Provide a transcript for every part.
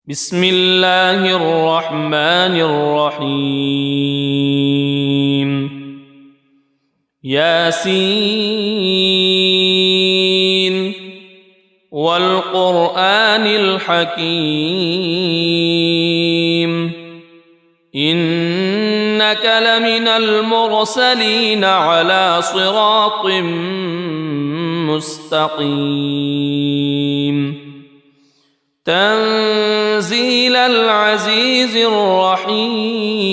بسم الله الرحمن الرحيم ياسين والقرآن الحكيم إنك لمن المرسلين على صراط مستقيم تنزيل العزيز الرحيم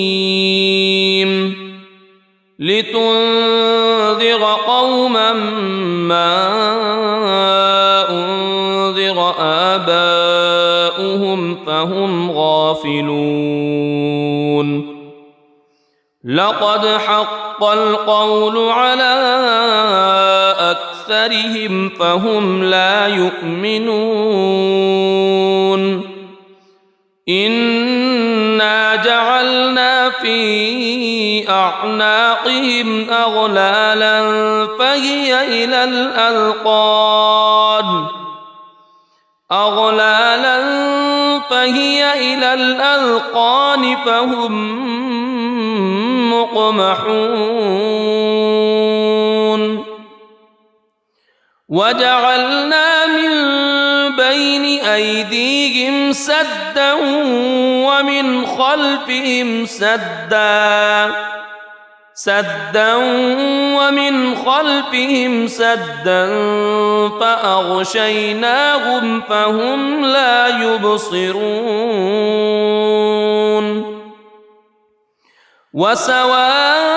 لتنذر قوما ما أنذر آباؤهم فهم غافلون لقد حق القول على أكثرهم فهم لا يؤمنون إنا جعلنا في أعناقهم أغلالا فهي إلى الأذقان فهم مقمحون وجعلنا من بين أيديهم سدا ومن خلفهم سدا فأغشيناهم فهم لا يبصرون وسواء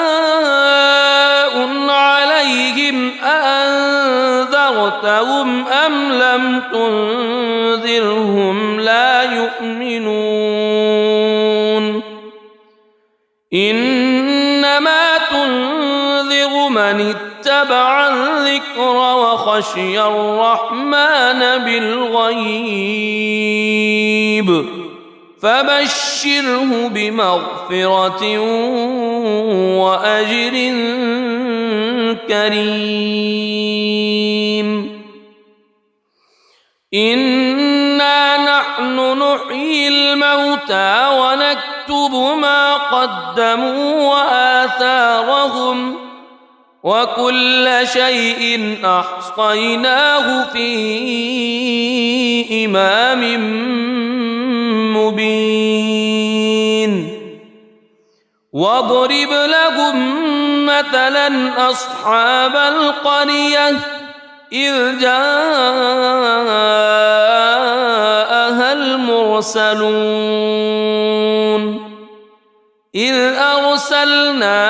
عليهم أأنذرتهم أم لم تنذرهم لا يؤمنون إنما تنذر من اتبع الذكر وخشي الرحمن بالغيب فبشره بمغفرة وأجر كريم إنا نحن نحيي الموتى ونكتب ما قدموا وآثارهم وكل شيء أحصيناه في إمام مبين واضرب لهم مثلا أصحاب القرية إذ جاءها المرسلون إذ أرسلنا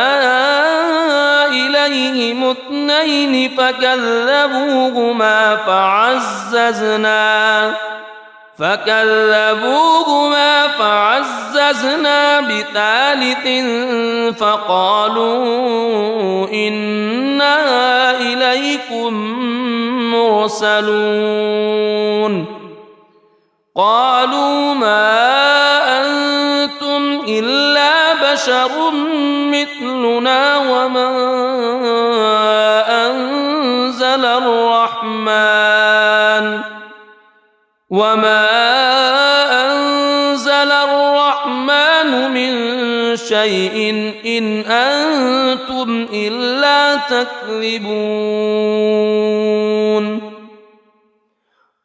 إليهم اثنين فكذبوهما فعززنا بثالث فقالوا إنا إليكم مرسلون قالوا ما أنتم إلا بشر مثلنا وما أنزل الرحمن من شيء إن أنتم إلا تكذبون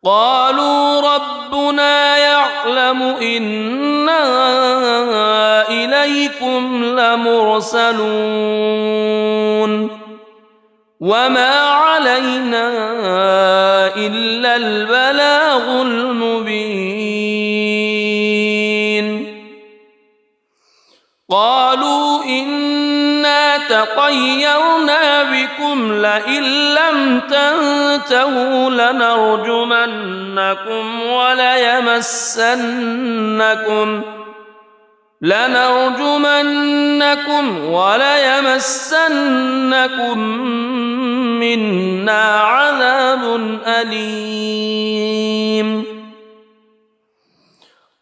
قالوا ربنا يعلم إنا إليكم لمرسلون وما علينا إلا البلاغ المبين قالوا إنا تطيرنا بكم لئن لم تنتهوا لنرجمنكم وليمسنكم منا عذاب أليم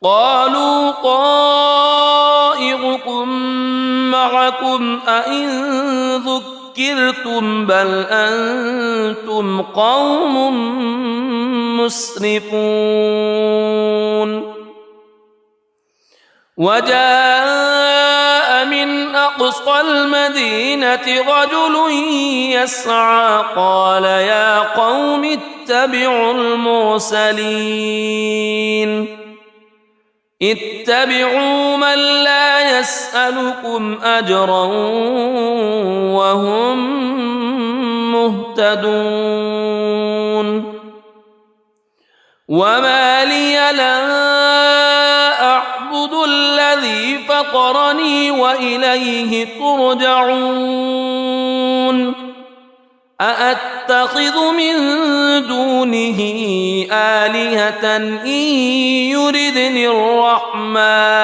قالوا طائركم معكم أئن ذكرتم بل أنتم قوم مسرفون وجاء من أقصى المدينة رجل يسعى قال يا قوم اتبعوا المرسلين اتبعوا من لا يسألكم أجرا وهم مهتدون وما لي لا أعبد الذي فطرني وإليه ترجعون أأتخذ من دونه آلهة إن يردني الرحمن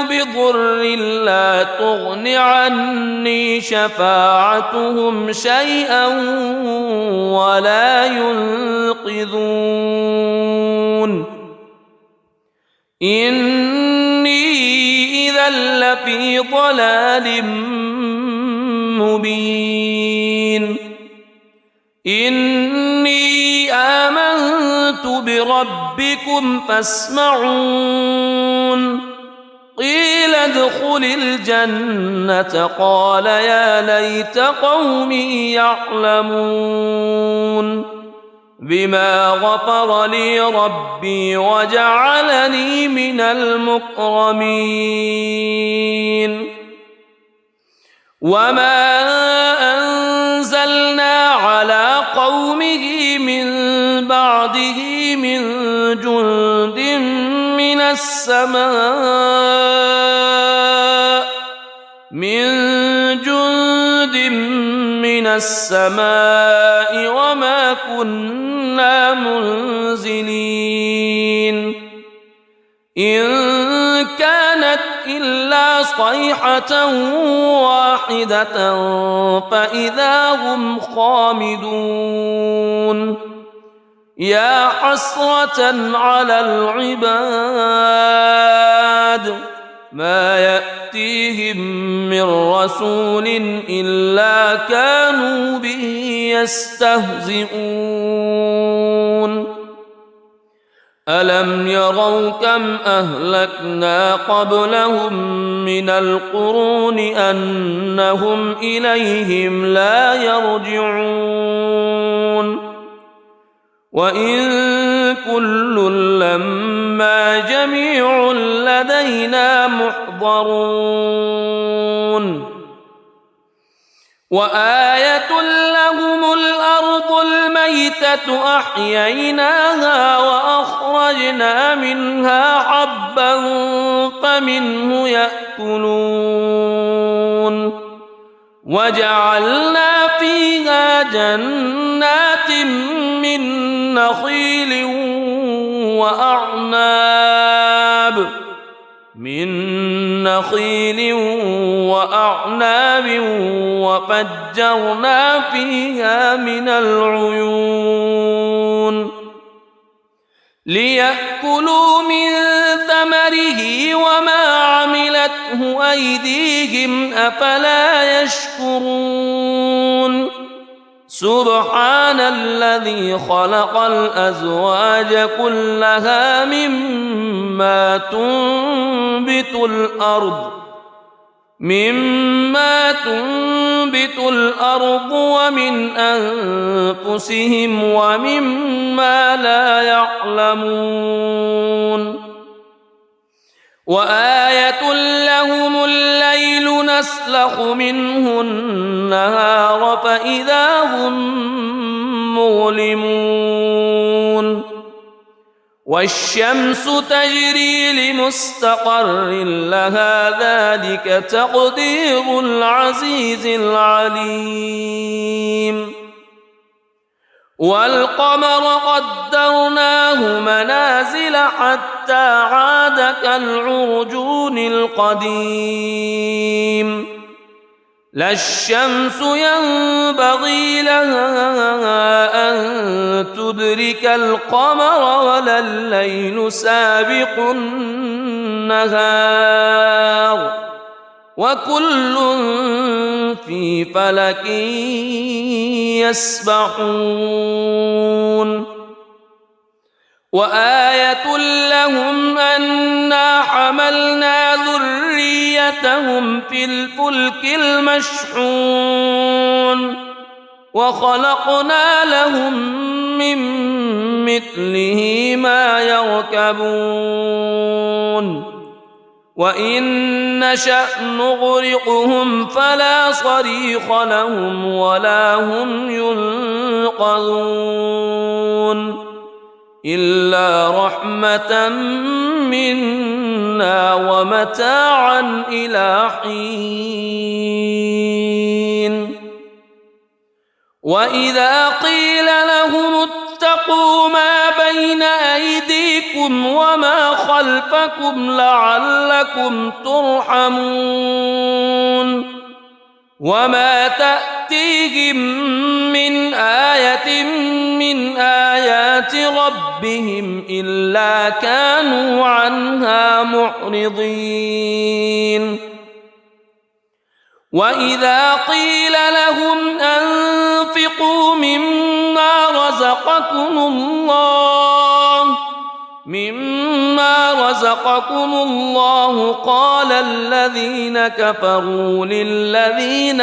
بضر لا تغن عني شفاعتهم شيئا ولا ينقذون إني إذا لفي ضلال مبين إني آمنت بربكم فاسمعون قيل ادخل الجنة قال يا ليت قومي يعلمون بما غفر لي ربي وجعلني من المكرمين وما أنزلنا على قومه من بعده من جند من السماء وما كنا منزلين إن كانت إلا صيحة واحدة فإذا هم خامدون يا حسرة على العباد ما يأتيهم من رسول إلا كانوا به يستهزئون ألم يروا كم أهلكنا قبلهم من القرون أنهم إليهم لا يرجعون وإن كل لما جميع لدينا محضرون وآية لهم الأرض الميتة أحييناها وأخرجنا منها حبا فمنه يأكلون وجعلنا فيها جنات من نخيل وأعناب وفجرنا فيها من العيون ليأكلوا من ثمره وما عملته أيديهم أفلا يشكرون سبحان الذي خلق الأزواج كلها مما تنبت الأرض ومن أنفسهم ومما لا يعلمون وآية لهم الليل نسلخ منه النهار فإذا هم مظلمون والشمس تجري لمستقر لها ذلك تقدير العزيز العليم والقمر قدرناه منازل حتى عاد كالعرجون القديم لا الشمس ينبغي لها أن تدرك القمر ولا الليل سابق النهار وكل في فلك يسبحون وآية لهم أنا حملنا ذريتهم في الفلك المشحون وخلقنا لهم من مثله ما يركبون وإن نشأ نغرقهم فلا صريخ لهم ولا هم ينقذون إلا رحمة منا ومتاعا إلى حين وإذا قيل لهم اتقوا ما بين أيديكم وما خلفكم لعلكم ترحمون وما تأتيهم من آية من آيات ربهم إلا كانوا عنها معرضين وإذا قيل لهم أنفقوا مما رزقكم الله قال الذين كفروا للذين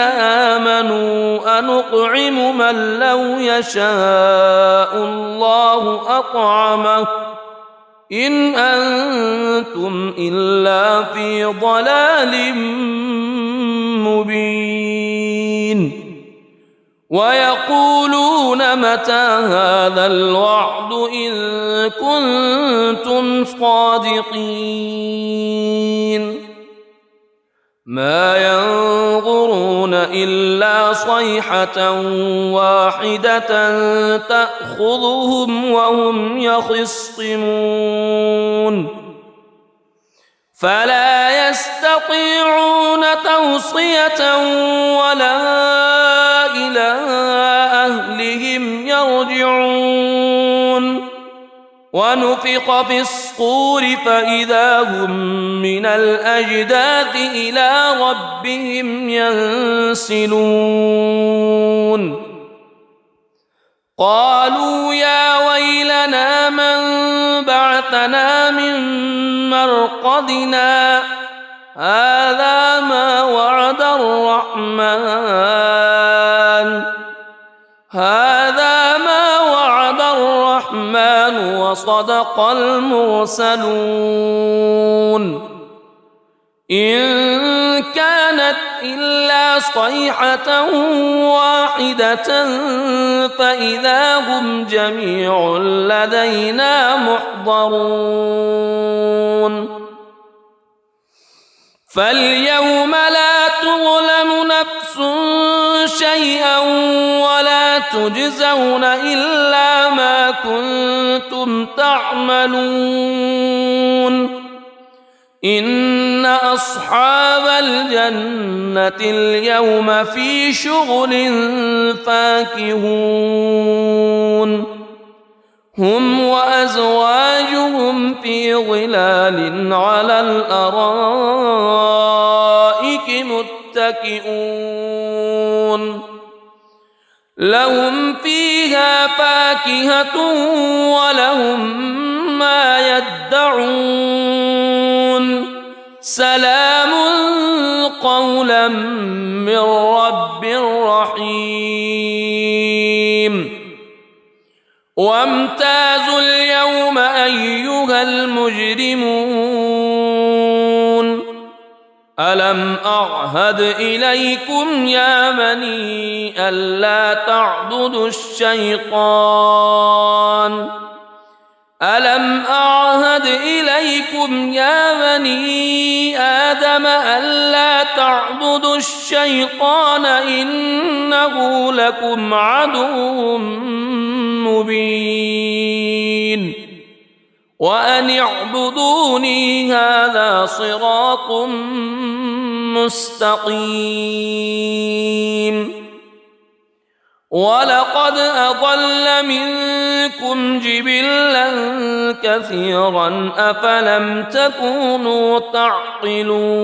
آمنوا أنطعم من لو يشاء الله أطعمه إن أنتم إلا في ضلال مبين ويقولون متى هذا الوعد إن كنتم صادقين ما ينظرون إلا صيحة واحدة تأخذهم وهم يخصمون فلا يستطيعون توصية ولا إلى أهلهم يرجعون ونفخ في الصور فإذا هم من الأجداث إلى ربهم ينسلون قالوا يا ويلنا من بعثنا من مرقدنا هذا ما وعد الرحمن وصدق المرسلون إن كانت إلا صيحة واحدة فإذا هم جميع لدينا محضرون فاليوم لا تظلم نفس شيئا ولا تجزون إلا ما كنتم تعملون إن أصحاب الجنة اليوم في شغل فاكهون هم وأزواجهم في ظلال على الأرائك متكئون لهم فيها فاكهة ولهم ما يدعون سلام قولا من رب رحيم وامتازوا اليوم أيها المجرمون ألم أعهد إليكم يا بني ألا تعبدوا الشيطان ألم أعهد إليكم يا بني آدم ألا تعبدوا الشيطان إنه لكم عدو مبين وأن اعبدوني هذا صراط مستقيم ولقد أضل منكم جبلا كثيرا أفلم تكونوا تعقلون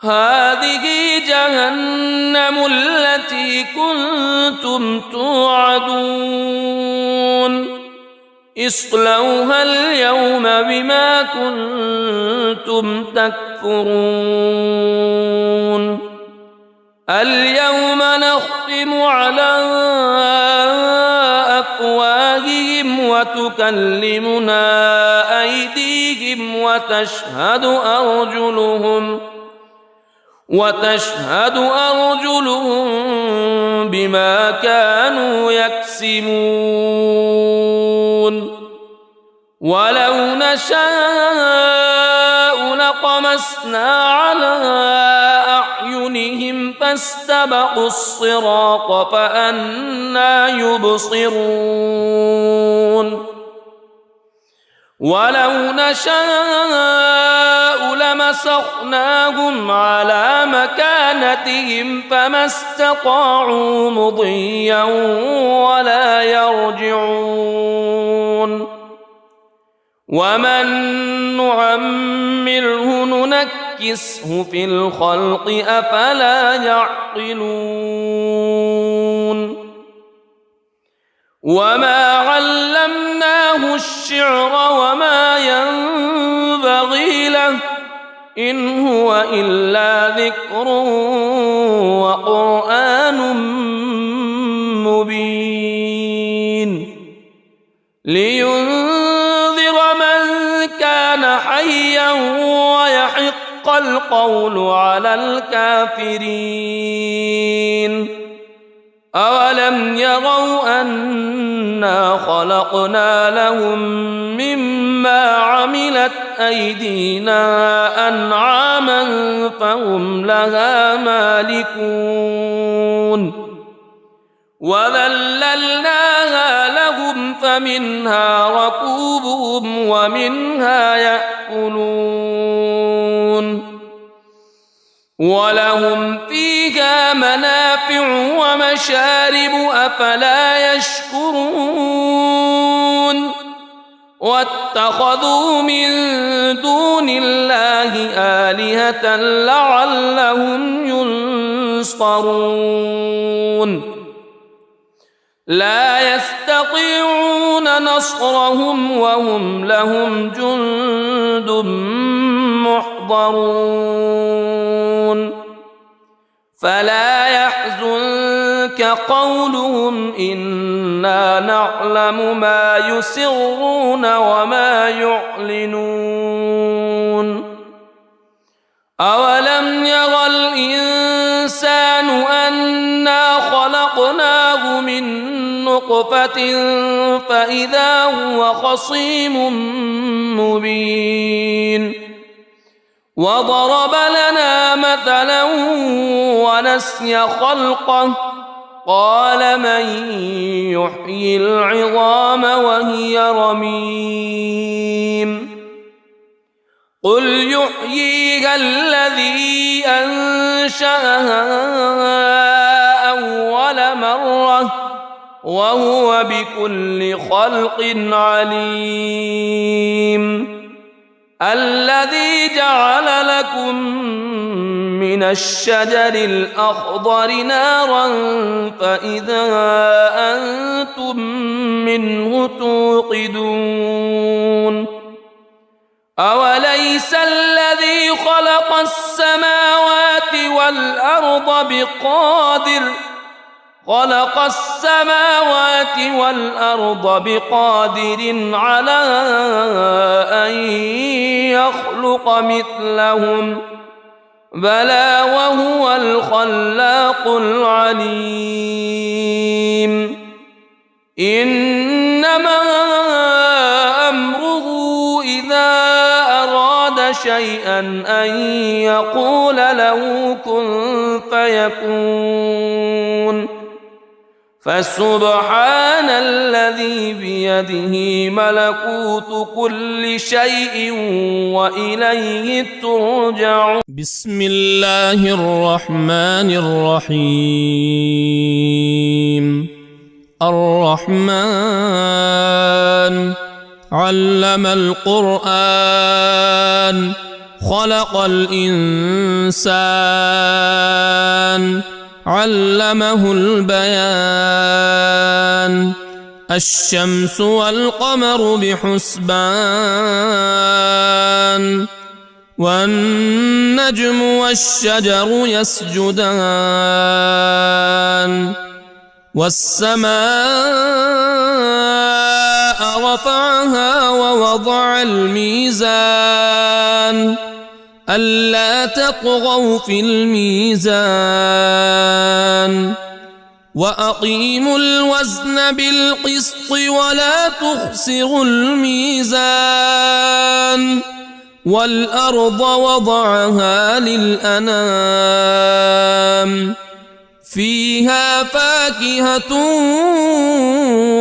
هذه جهنم التي كنتم توعدون اصلوها اليوم بما كنتم تكفرون اليوم نختم على أفواههم وتكلمنا أيديهم وتشهد أرجلهم بما كانوا يكسبون ولو نشاء لطمسنا على أعينهم فاستبقوا الصراط فأنى يبصرون ولو نشاء لمسخناهم على مكانتهم فما استطاعوا مضيا ولا يرجعون ومن نعمره ننكسه في الخلق أفلا يعقلون وما علمناه الشعر وما ينبغي له إن هو إلا ذكر وقرآن مبين لينذر من كان حيا ويحق القول على الكافرين أولم يروا أنا خلقنا لهم مما عملت أيدينا أنعاما فهم لها مالكون وذللناها لهم فمنها ركوبهم ومنها يأكلون ولهم فيها منافع ومشارب أفلا يشكرون واتخذوا من دون الله آلهة لعلهم ينصرون لا يستطيعون نصرهم وهم لهم جند محضرون فلا يحزنك قولهم إنا نعلم ما يسرون وما يعلنون أولم ير الإنسان أنا خلقناه من نطفة فإذا هو خصيم مبين وضرب لنا مثلا ونسي خلقه قال من يحيي العظام وهي رميم قل يحييها الذي أنشأها أول مرة وهو بكل خلق عليم الذي جعل لكم من الشجر الأخضر نارا فإذا أنتم منه توقدون أوليس الذي خلق السماوات والأرض بقادر على أن يخلق مثلهم بلى وهو الخلاق العليم إنما أمره إذا أراد شيئا أن يقول له كن فيكون فسبحان الذي بيده ملكوت كل شيء وإليه ترجعون بسم الله الرحمن الرحيم الرحمن علم القرآن خلق الإنسان علمه البيان الشمس والقمر بحسبان والنجم والشجر يسجدان والسماء رفعها ووضع الميزان ألا تطغوا في الميزان وأقيموا الوزن بالقسط ولا تخسروا الميزان والأرض وضعها للأنام فيها فاكهة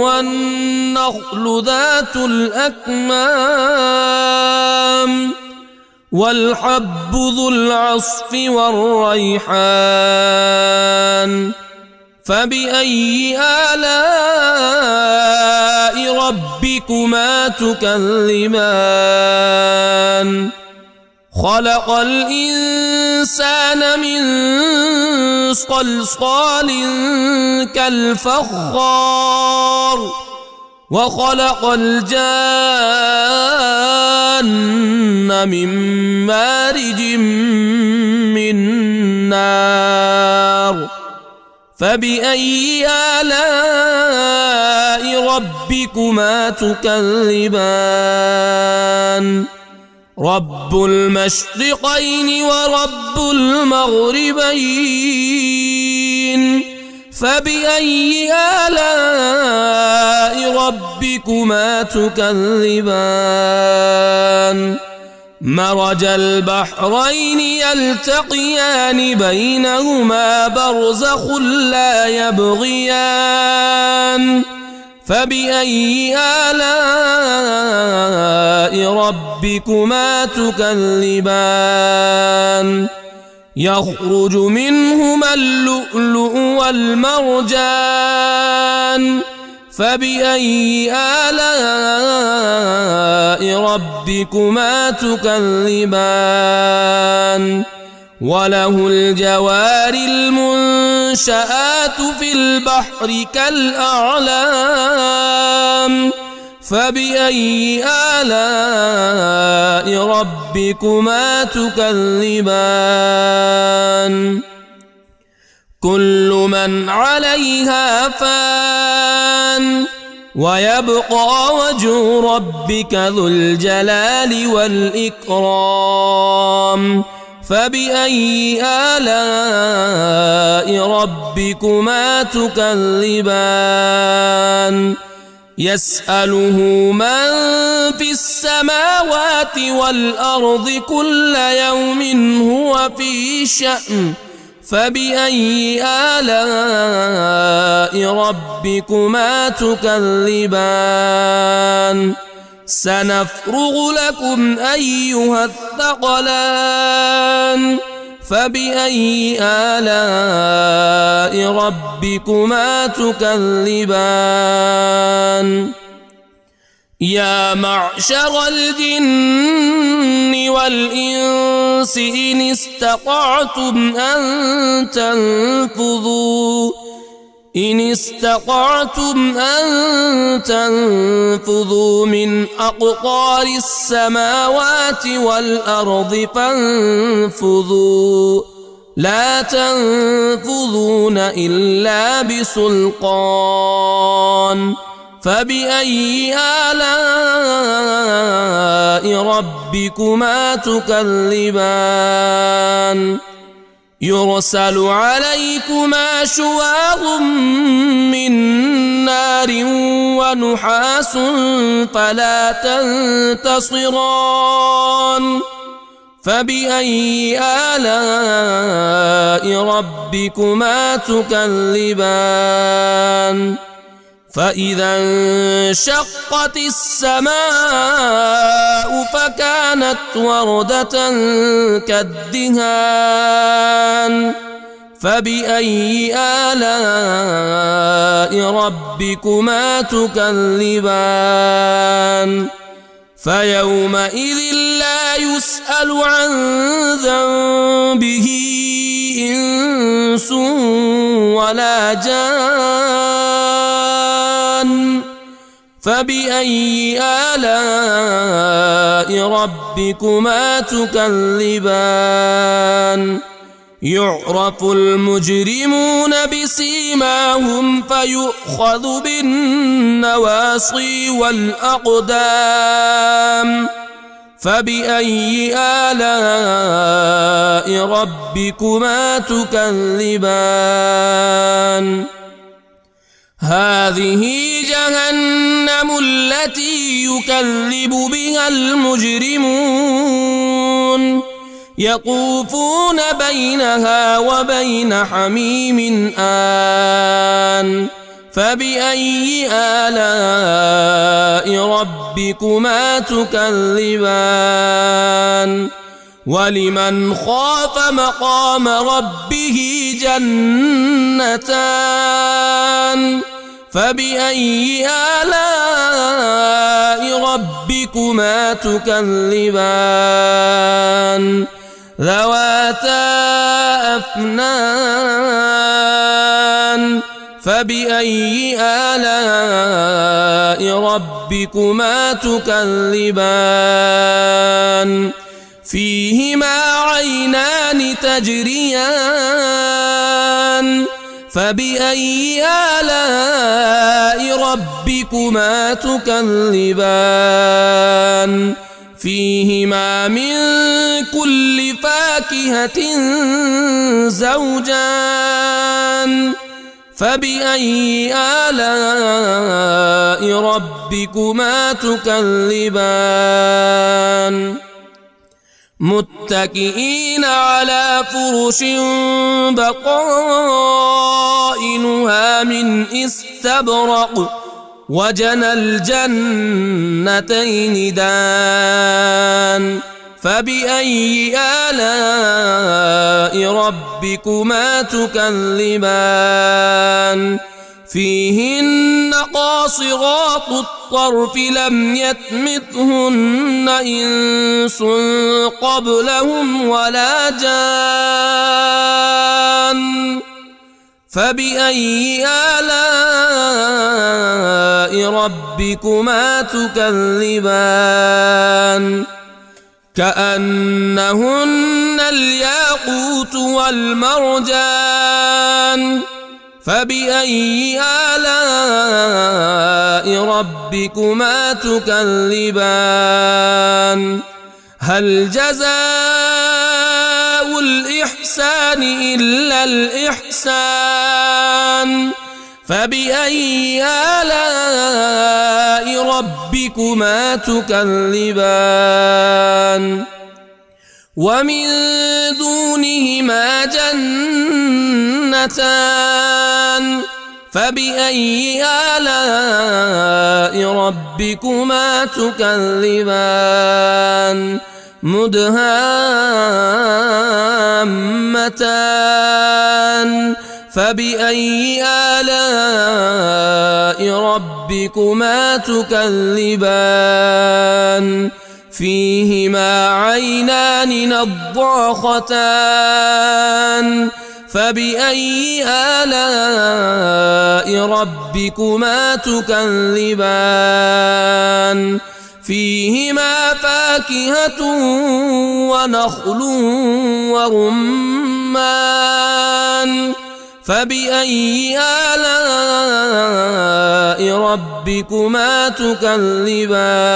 والنخل ذات الأكمام والحب ذو العصف والريحان فبأي آلاء ربكما تكذبان خلق الإنسان من صلصال كالفخار وخلق الجان من مارج من نار فبأي آلاء ربكما تكذبان رب المشرقين ورب المغربين فبأي آلاء ربكما تكذبان مرج البحرين يلتقيان بينهما برزخ لا يبغيان فبأي آلاء ربكما تكذبان يخرج منهما اللؤلؤ والمرجان فبأي آلاء ربكما تكذبان وله الجوار المنشآت في البحر كالأعلام فبأي آلاء ربكما تكذبان كل من عليها فان ويبقى وجه ربك ذو الجلال والإكرام فبأي آلاء ربكما تكذبان يسأله من في السماوات والأرض كل يوم هو في شأن فبأي آلاء ربكما تكذبان سنفرغ لكم أيها الثقلان فبأي آلاء ربكما تكذبان يا معشر الجن والإنس إن استطعتم أن تنفذوا من أقطار السماوات والأرض فانفذوا لا تنفذون إلا بسلطان فبأي آلاء ربكما تكذبان يرسل عليكما شواظ من نار ونحاس فلا تنتصران فبأي آلاء ربكما تكذبان فإذا انشقت السماء فكانت وردة كالدهان فبأي آلاء ربكما تكذبان فيومئذ لا يسأل عن ذنبه إنس ولا جان فبأي آلاء ربكما تكذبان يعرف المجرمون بسيماهم فيؤخذ بالنواصي والأقدام فبأي آلاء ربكما تكذبان هذه جهنم التي يكذب بها المجرمون يطوفون بينها وبين حميم آن فبأي آلاء ربكما تكذبان ولمن خاف مقام ربه جنتان فبأي آلاء ربكما تكذبان ذواتا أفنان فبأي آلاء ربكما تكذبان فيهما عينان تجريان فبأي آلاء ربكما تكذبان فيهما من كل فاكهة زوجان فبأي آلاء ربكما تكذبان متكئين على فرش بطائنها من استبرق وجنى الجنتين دان فبأي آلاء ربكما تكذبان فيهن قاصرات الطرف لم يطمثهن إنس قبلهم ولا جان فبأي آلاء ربكما تكذبان كأنهن الياقوت والمرجان فبأي آلاء ربكما تكذبان هل جزاء الإحسان إلا الإحسان فبأي آلاء ربكما تكذبان ومن دونهما جنتان فبأي آلاء ربكما تكذبان مدهامتان فبأي آلاء ربكما تكذبان فيهما عينان نضاختان فبأي آلاء ربكما تكذبان فيهما فاكهة ونخل ورمان فبأي آلاء ربكما تكذبان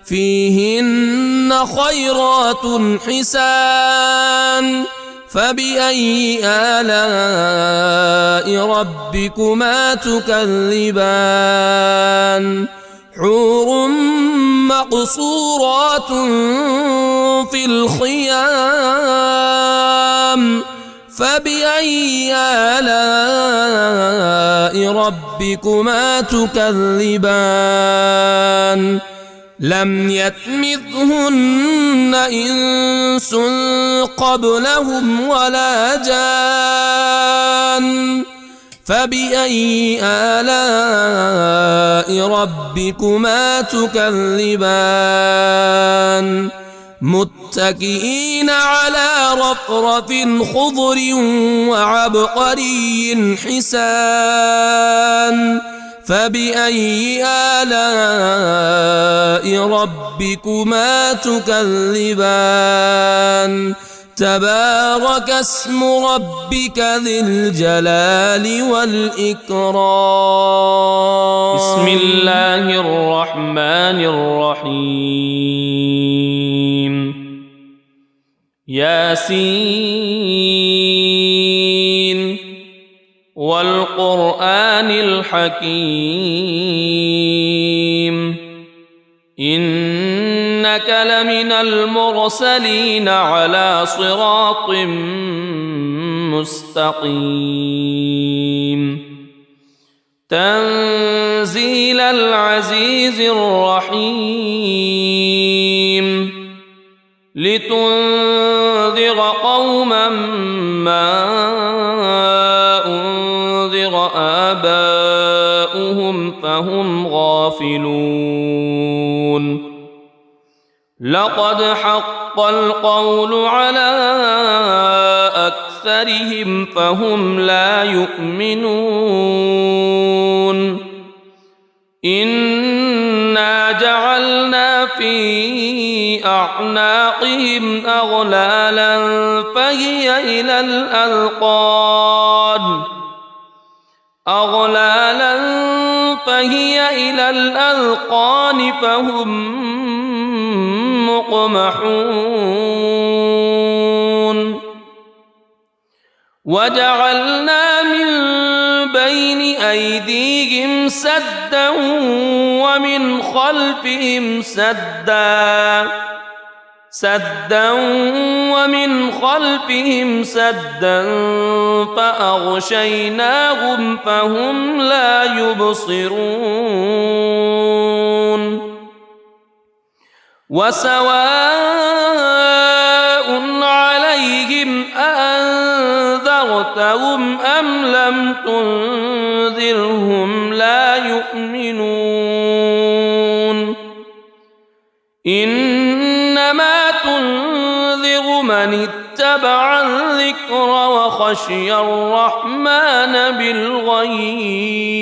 فيهن خيرات حسان فبأي آلاء ربكما تكذبان حور مقصورات في الخيام فبأي آلاء ربكما تكذبان لم يطمثهن إنس قبلهم ولا جان فبأي آلاء ربكما تكذبان متكئين على رفرف خضر وعبقري حسان فبأي آلاء ربكما تكذبان تبارك اسم ربك ذي الجلال والإكرام بسم الله الرحمن الرحيم ياسين والقرآن الحكيم إنك لمن المرسلين على صراط مستقيم تنزيل العزيز الرحيم لتنذر قوما ما أنذر آباؤهم فهم غافلون لقد حق القول على أكثرهم فهم لا يؤمنون إنا جعلنا في أعناقهم أغلالا فهي إلى الأذقان فهم مقمحون وجعلنا من بين أيديهم سدا ومن خلفهم سدا فأغشيناهم فهم لا يبصرون وسواء عليهم أأنذرتهم أم لم تنذرهم لا يؤمنون إنما تنذر من اتبع الذكر وخشي الرحمن بالغيب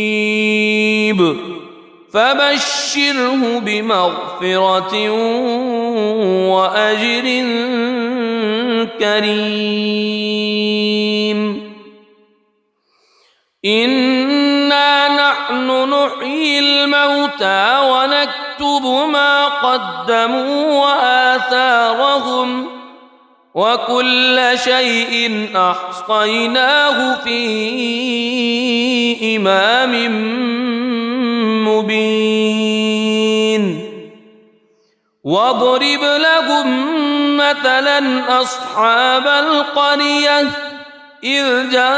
فبشره بمغفرة وأجر كريم إنا نحن نحيي الموتى ونكتب ما قدموا وآثارهم وكل شيء أحصيناه في إمام مبين واضرب لهم مثلا أصحاب القرية إذ جاءها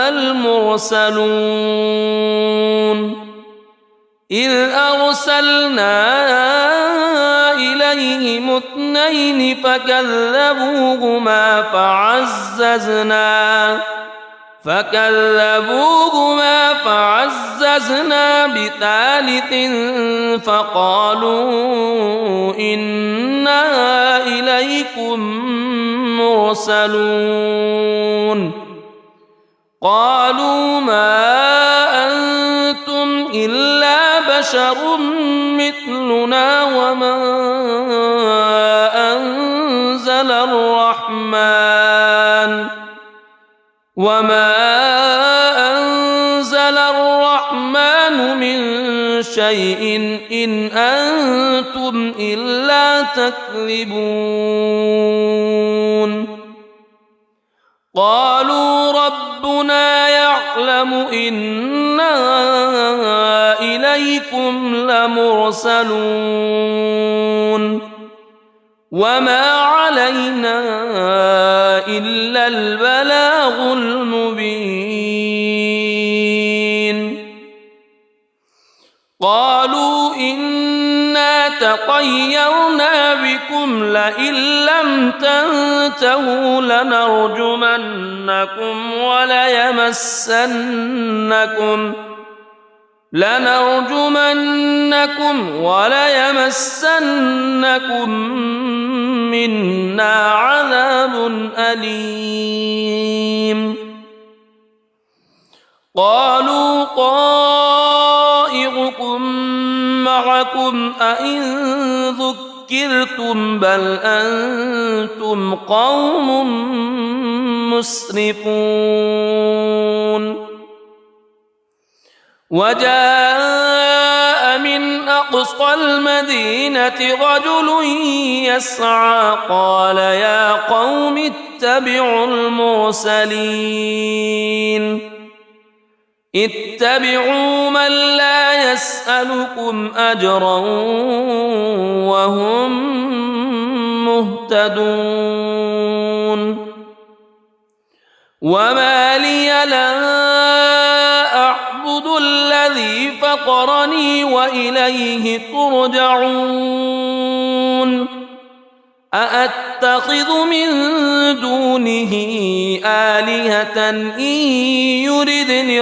المرسلون إذ أرسلنا إليهم اثنين فكذبوهما فعززنا بثالث فقالوا إنا إليكم مرسلون قالوا ما أنتم إلا بشر مثلنا وما أنزل الرحمن من شيء إن أنتم إلا تكذبون قالوا ربنا يعلم إنا إليكم لمرسلون وما علينا إلا البلاغ المبين قالوا إنا تطيرنا بكم لئن لم تنتهوا لنرجمنكم وليمسنكم منا عذاب أليم قالوا طائركم معكم أئن ذكرتم بل أنتم قوم مسرفون وجاء من أقصى المدينة رجل يسعى قال يا قوم اتبعوا المرسلين اتبعوا من لا يسألكم أجرا وهم مهتدون وما لي لا أعبد الذي فطرني وإليه ترجعون أأتخذ من دونه آلهة إن يردني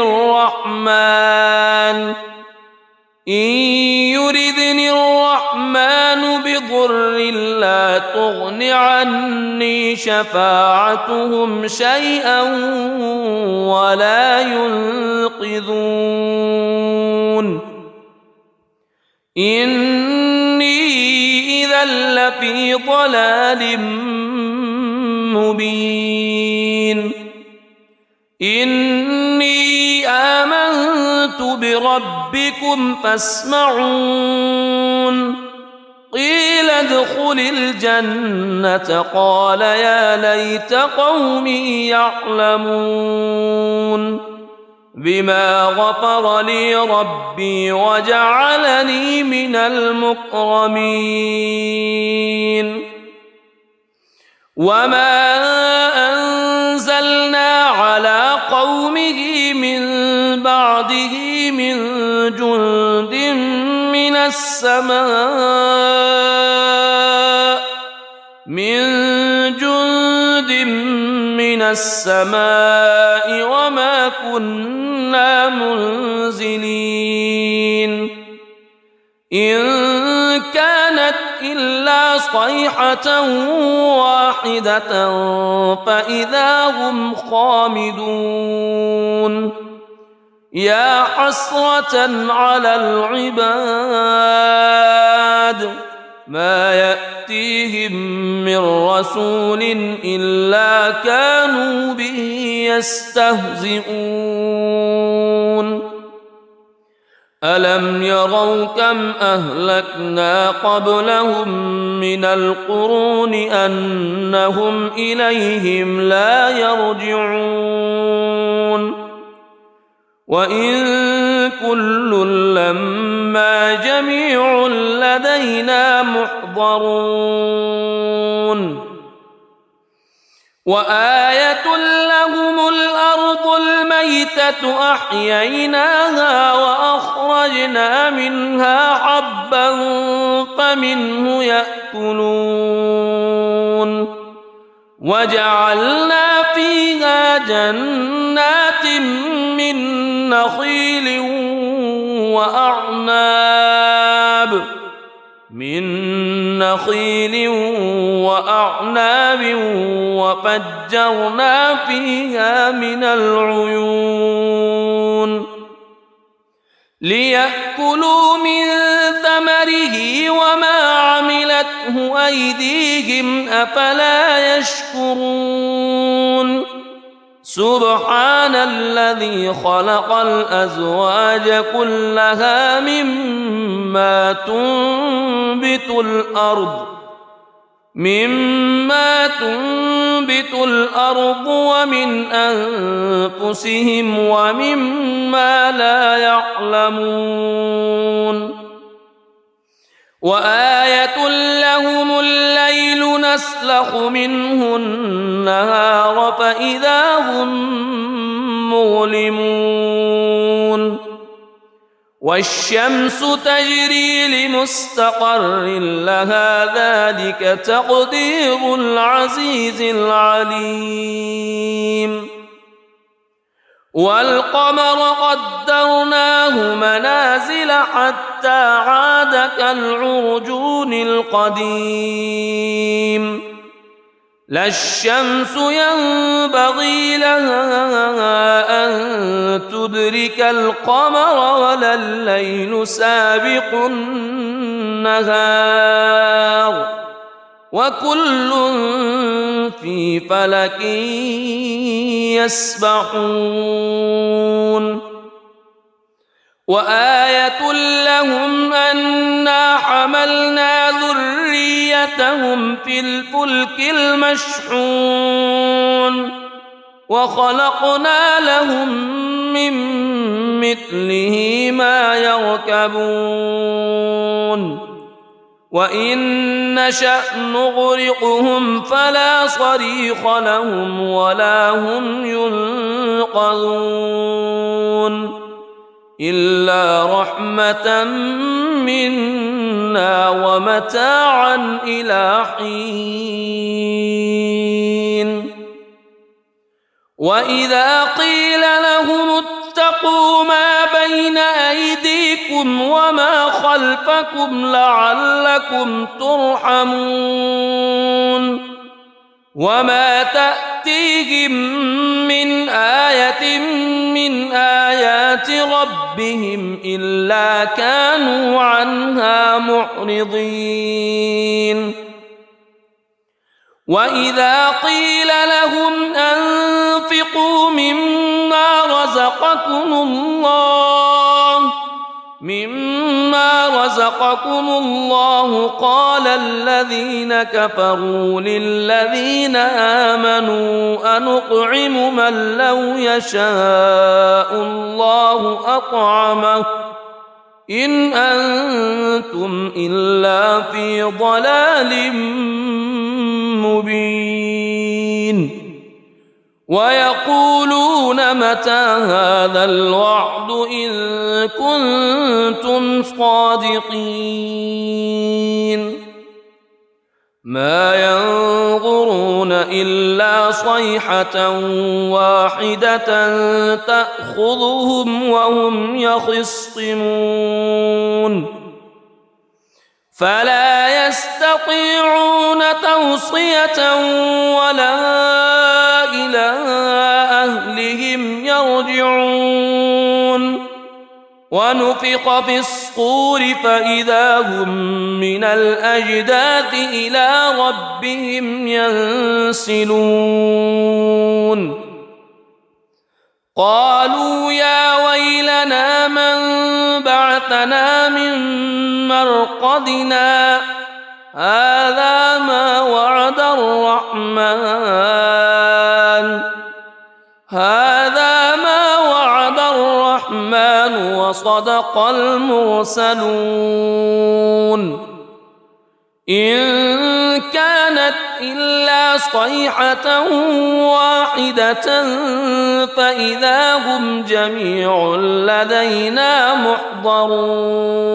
الرحمن بضر لا تغن عني شفاعتهم شيئا ولا ينقذون إني إذا لفي ضلال مبين إني آمنت بربكم فاسمعون قيل ادخل الجنة قال يا ليت قومي يعلمون بما غفر لي ربي وجعلني من المكرمين وما أنزلنا على قومه من بعده من جند من السماء وما كنا منزلين إن كانت إلا صيحة واحدة فإذا هم خامدون يا حسرة على العباد ما يأتيهم من رسول إلا كانوا به يستهزئون ألم يروا كم أهلكنا قبلهم من القرون أنهم إليهم لا يرجعون وإن كل لما جميع لدينا محضرون وآية لهم الأرض الميتة أحييناها وأخرجنا منها حبا فمنه يأكلون وجعلنا فيها جنات من نخيل وأعناب وفجرنا فيها من العيون ليأكلوا من ثمره وما عملته أيديهم أفلا يشكرون سبحان الذي خلق الأزواج كلها مما تنبت الأرض ومن أنفسهم ومما لا يعلمون وآية لهم الليل نسلخ منه النهار فإذا هم مظلمون والشمس تجري لمستقر لها ذلك تقدير العزيز العليم والقمر قدرناه منازل حتى عاد كالعرجون القديم لا الشمس ينبغي لها أن تدرك القمر ولا الليل سابق النهار وكل في فلك يسبحون وآية لهم أنا حملنا ذريتهم في الفلك المشحون وخلقنا لهم من مثله ما يركبون وإن نشأ نغرقهم فلا صريخ لهم ولا هم ينقذون إلا رحمة منا ومتاعا إلى حين وإذا قيل لهم اتقوا ما بين أيديكم وما خلفكم لعلكم ترحمون وما تأتيهم من آية من آيات ربهم إلا كانوا عنها معرضين وإذا قيل لهم أنفقوا مما رزقكم الله قال الذين كفروا للذين آمنوا أنطعم من لو يشاء الله أطعمه إن أنتم إلا في ضلال مبين ويقولون متى هذا الوعد إن كنتم صادقين ما ينظرون إلا صيحة واحدة تأخذهم وهم يخصمون فلا يستطيعون توصية ولا إلى أهلهم يرجعون ونفخ في الصور فإذا هم من الأجداث إلى ربهم ينسلون قالوا يا ويلنا من بعثنا من مرقدنا هذا ما وعد الرحمن وصدق المرسلون إن كانت إلا صيحة واحدة فإذا هم جميع لدينا محضرون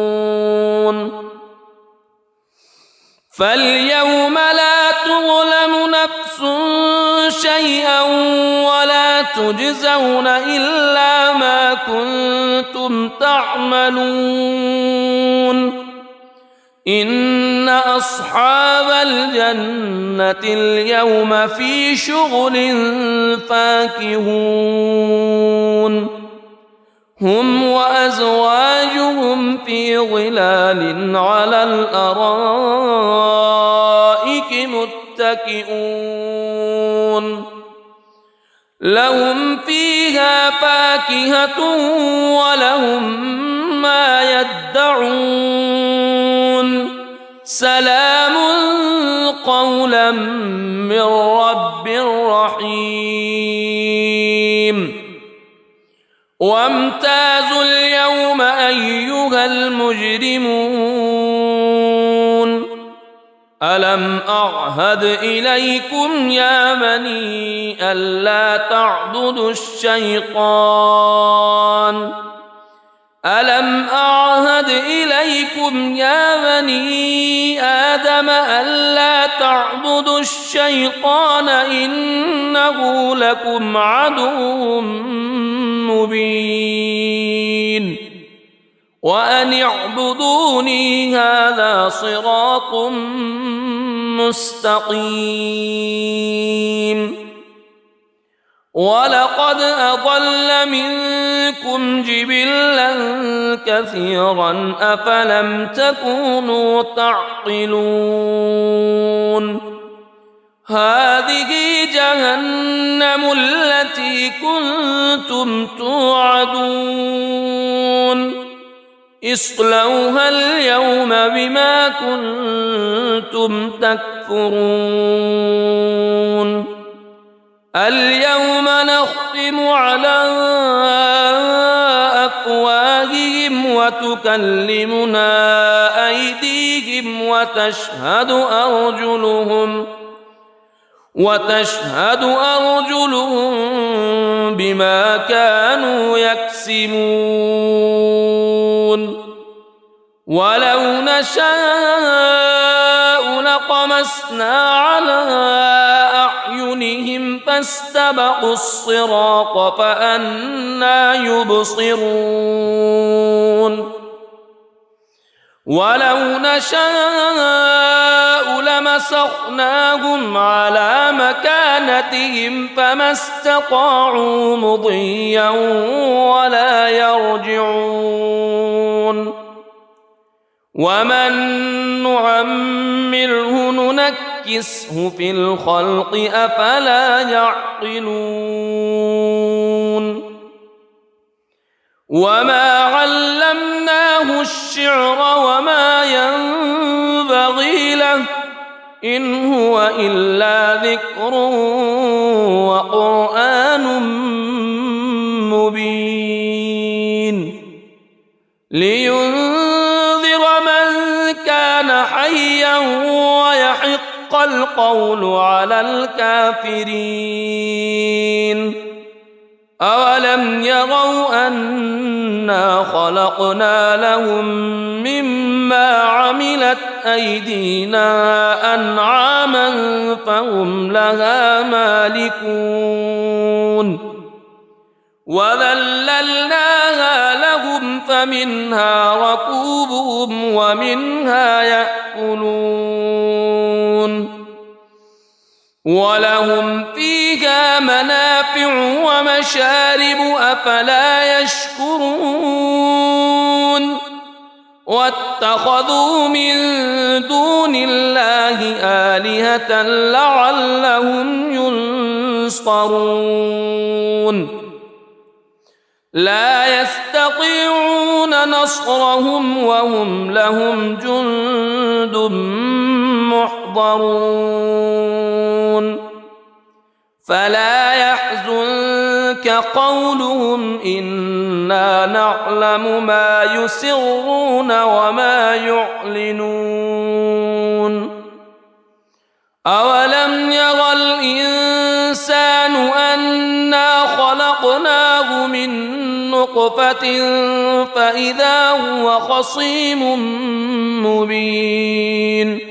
فاليوم لا تظلم نفس شيئا ولا تجزون إلا ما كنتم تعملون إن أصحاب الجنة اليوم في شغل فاكهون هم وأزواجهم في ظلال على الأرائك متكئون لهم فيها فاكهة ولهم ما يدعون سلام قولا من رب رحيم وامتازوا اليوم أيها المجرمون ألم أعهد إليكم يا بني ألا تعبدوا الشيطان ألم أعهد إليكم يا بني آدم ألا تعبدوا الشيطان إنه لكم عدو مبين وأن اعبدوني هذا صراط مستقيم ولقد أضل منكم جبلا كثيرا أفلم تكونوا تعقلون هذه جهنم التي كنتم توعدون اصلوها اليوم بما كنتم تكفرون اليوم نختم على أفواههم وتكلمنا أيديهم وتشهد أرجلهم بما كانوا يكسبون ولو نشاء لطمسنا على أعينهم فاستبقوا الصراط فأنى يبصرون ولو نشاء لمسخناهم على مكانتهم فما استطاعوا مضيا ولا يرجعون ومن نعمره ننكسه في الخلق أفلا يعقلون وما علمناه الشعر وما ينبغي له إن هو إلا ذكر وقرآن مبين لينذر من كان حيا ويحق القول على الكافرين أولم يروا أنا خلقنا لهم مما عملت أيدينا أنعاما فهم لها مالكون وذللناها لهم فمنها ركوبهم ومنها يأكلون ولهم فيها منافع ومشارب أفلا يشكرون واتخذوا من دون الله آلهة لعلهم ينصرون لا يستطيعون نصرهم وهم لهم جند محضرون فلا يحزنك قولهم إنا نعلم ما يسرون وما يعلنون أولم ير الإنسان أنا خلقناه من نطفة فإذا هو خصيم مبين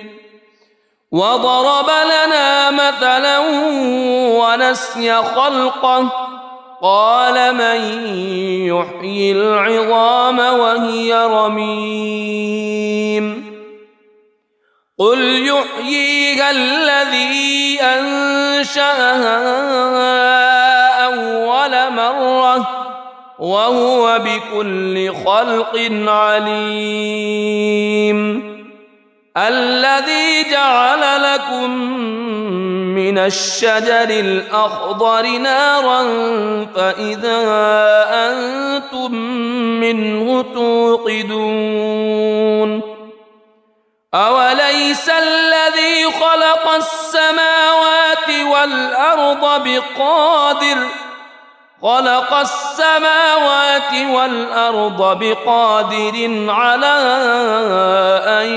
وضرب لنا مثلا ونسي خلقه قال من يحيي العظام وهي رميم قل يحييها الذي أنشأها أول مرة وهو بكل خلق عليم الذي جعل لكم من الشجر الأخضر نارا فإذا أنتم منه توقدون أوليس الذي خلق السماوات والأرض بقادر على أن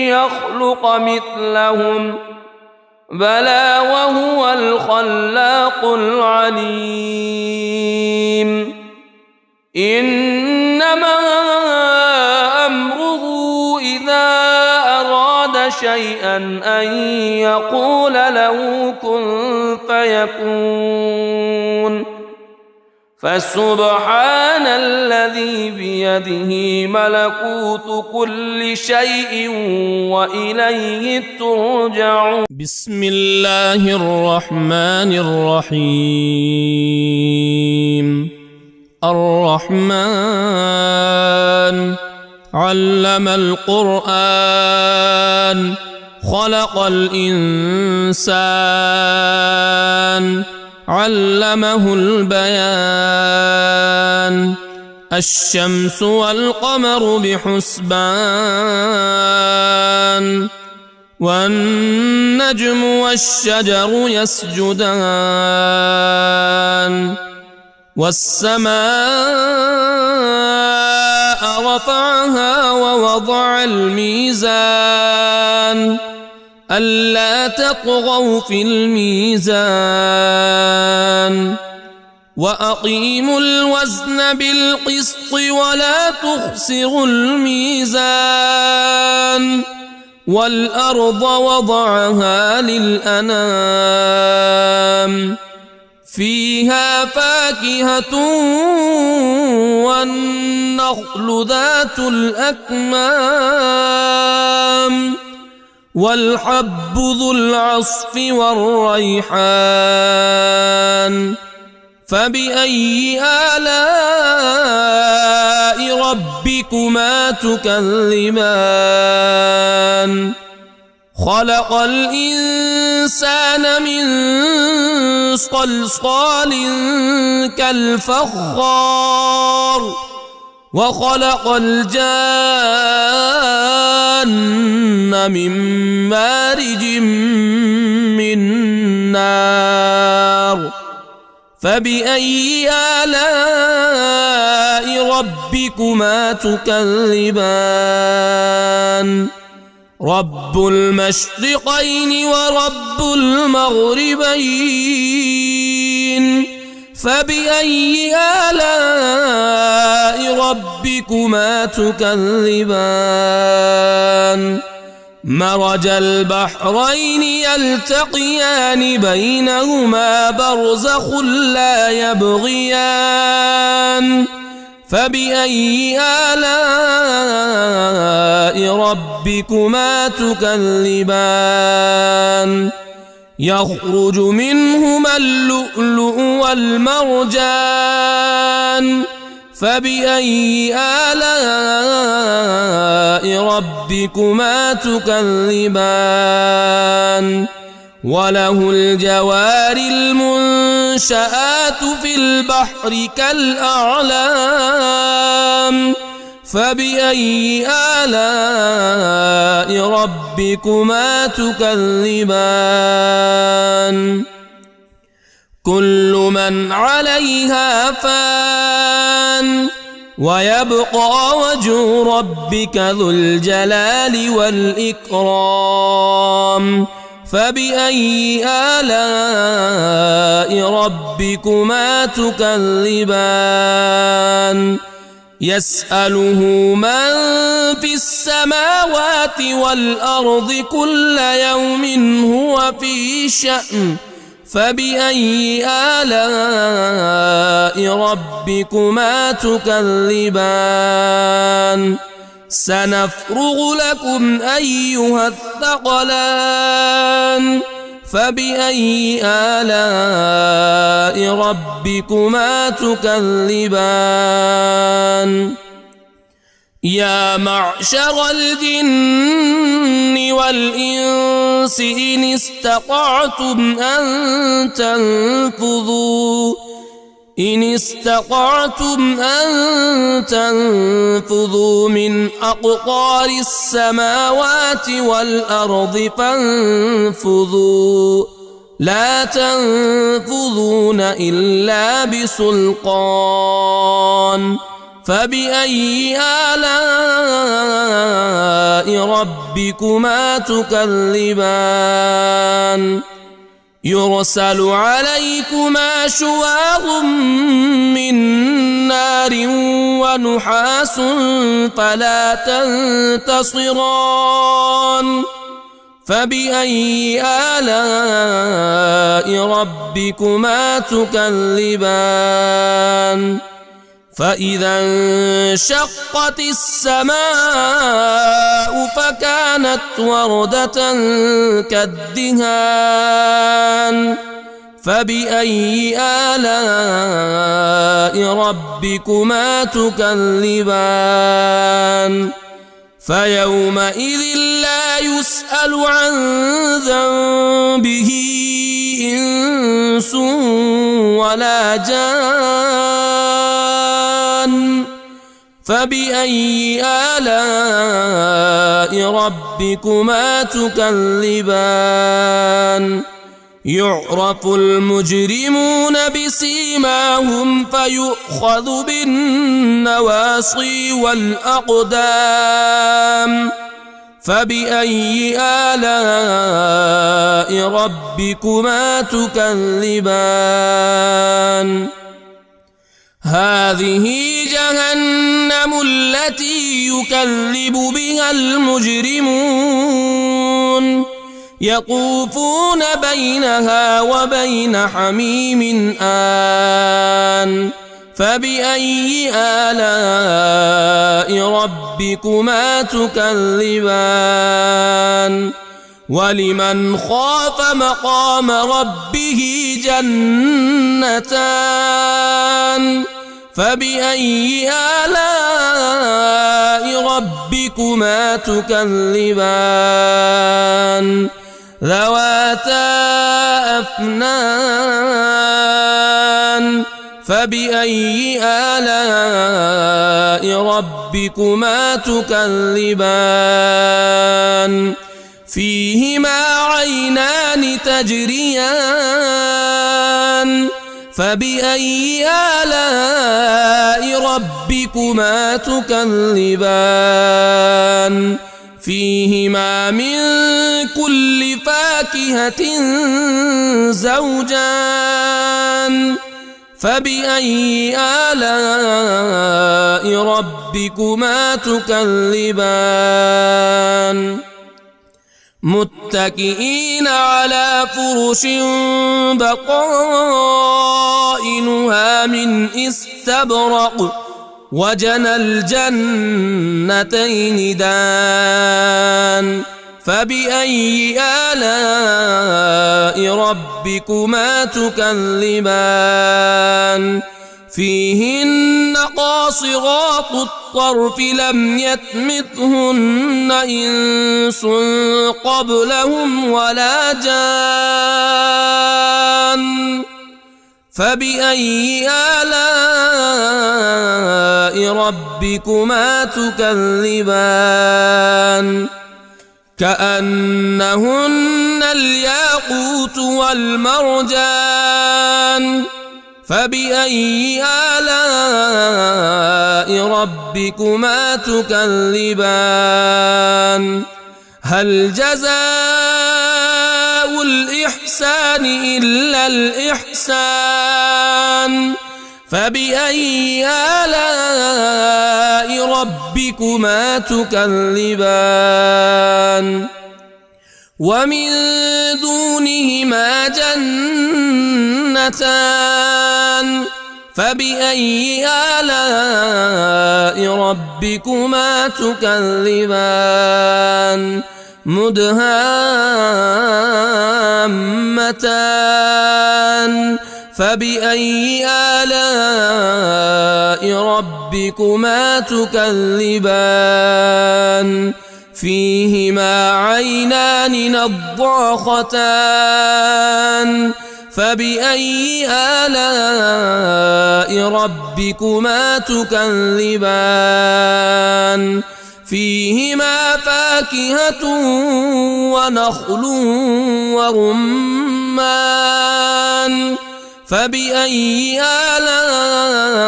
يخلق مثلهم بلى وهو الخلاق العليم إنما أمره إذا أراد شيئا أن يقول له كن فيكون فسبحان الذي الذي بيده ملكوت كل شيء وإليه ترجعون. بسم الله الرحمن الرحيم. الرحمن علم القرآن خلق الإنسان علمه البيان. الشمس والقمر بحسبان والنجم والشجر يسجدان. والسماء رفعها ووضع الميزان ألا تطغوا في الميزان وأقيموا الوزن بالقسط ولا تخسروا الميزان. والأرض وضعها للأنام فيها فاكهة والنخل ذات الأكمام والحب ذو العصف والريحان. فبأي آلاء ربكما تكذبان؟ خلق الإنسان من صلصال كالفخار وخلق الجان من مارج من نار. فبأي آلاء ربكما تكذبان؟ رب المشرقين ورب المغربين. فبأي آلاء ربكما تكذبان؟ مرج البحرين يلتقيان بينهما برزخ لا يبغيان. فبأي آلاء ربكما تكذبان؟ يخرج منهما اللؤلؤ والمرجان. فبأي آلاء ربكما تكذبان؟ وله الجوار المنشآت في البحر كالأعلام. فبأي آلاء ربكما تكذبان؟ كل من عليها فان ويبقى وجه ربك ذو الجلال والإكرام. فبأي آلاء ربكما تكذبان؟ يسأله من في السماوات والأرض كل يوم هو في شأن. فبأي آلاء ربكما تكذبان؟ سنفرغ لكم أيها الثقلان. فبأي آلاء ربكما تكذبان؟ يا معشر الجن والإنس إن استطعتم أن تنفذوا من أقطار السماوات والأرض فانفذوا لا تنفذون إلا بسلطان. فبأي آلاء ربكما تكذبان؟ يرسل عليكما شواظ من نار ونحاس فلا تنتصران. فبأي آلاء ربكما تكذبان؟ فإذا انشقت السماء فكانت وردة كالدهان فبأي آلاء ربكما تكذبان فيومئذ لا يسأل عن ذنبه إنس ولا جان فبأي آلاء ربكما تكذبان يعرف المجرمون بسيماهم فيؤخذ بالنواصي والأقدام فبأي آلاء ربكما تكذبان هذه جهنم التي يكذب بها المجرمون يطوفون بينها وبين حميم آن فبأي آلاء ربكما تكذبان ولمن خاف مقام ربه جنتان فبأي آلاء ربكما تكذبان ذواتا أفنان فبأي آلاء ربكما تكذبان فيهما عينان تجريان فبأي آلاء ربكما تكذبان فيهما من كل فاكهة زوجان فبأي آلاء ربكما تكذبان متكئين على فرش بطائنها من استبرق وجنى الجنتين دان فبأي آلاء ربكما تكذبان فيهن قاصرات الطرف لم يطمثهن إنس قبلهم ولا جان فبأي آلاء ربكما تكذبان كأنهن الياقوت والمرجان فبأي آلاء ربكما تكذبان هل جزاء الإحسان إلا الإحسان فبأي آلاء ربكما تكذبان ومن دونهما جنتان فبأي آلاء ربكما تكذبان مدهامتان فبأي آلاء ربكما تكذبان فيهما عينان نضاختان فبأي آلاء ربكما تكذبان فيهما فاكهة ونخل ورمان فبأي آلاء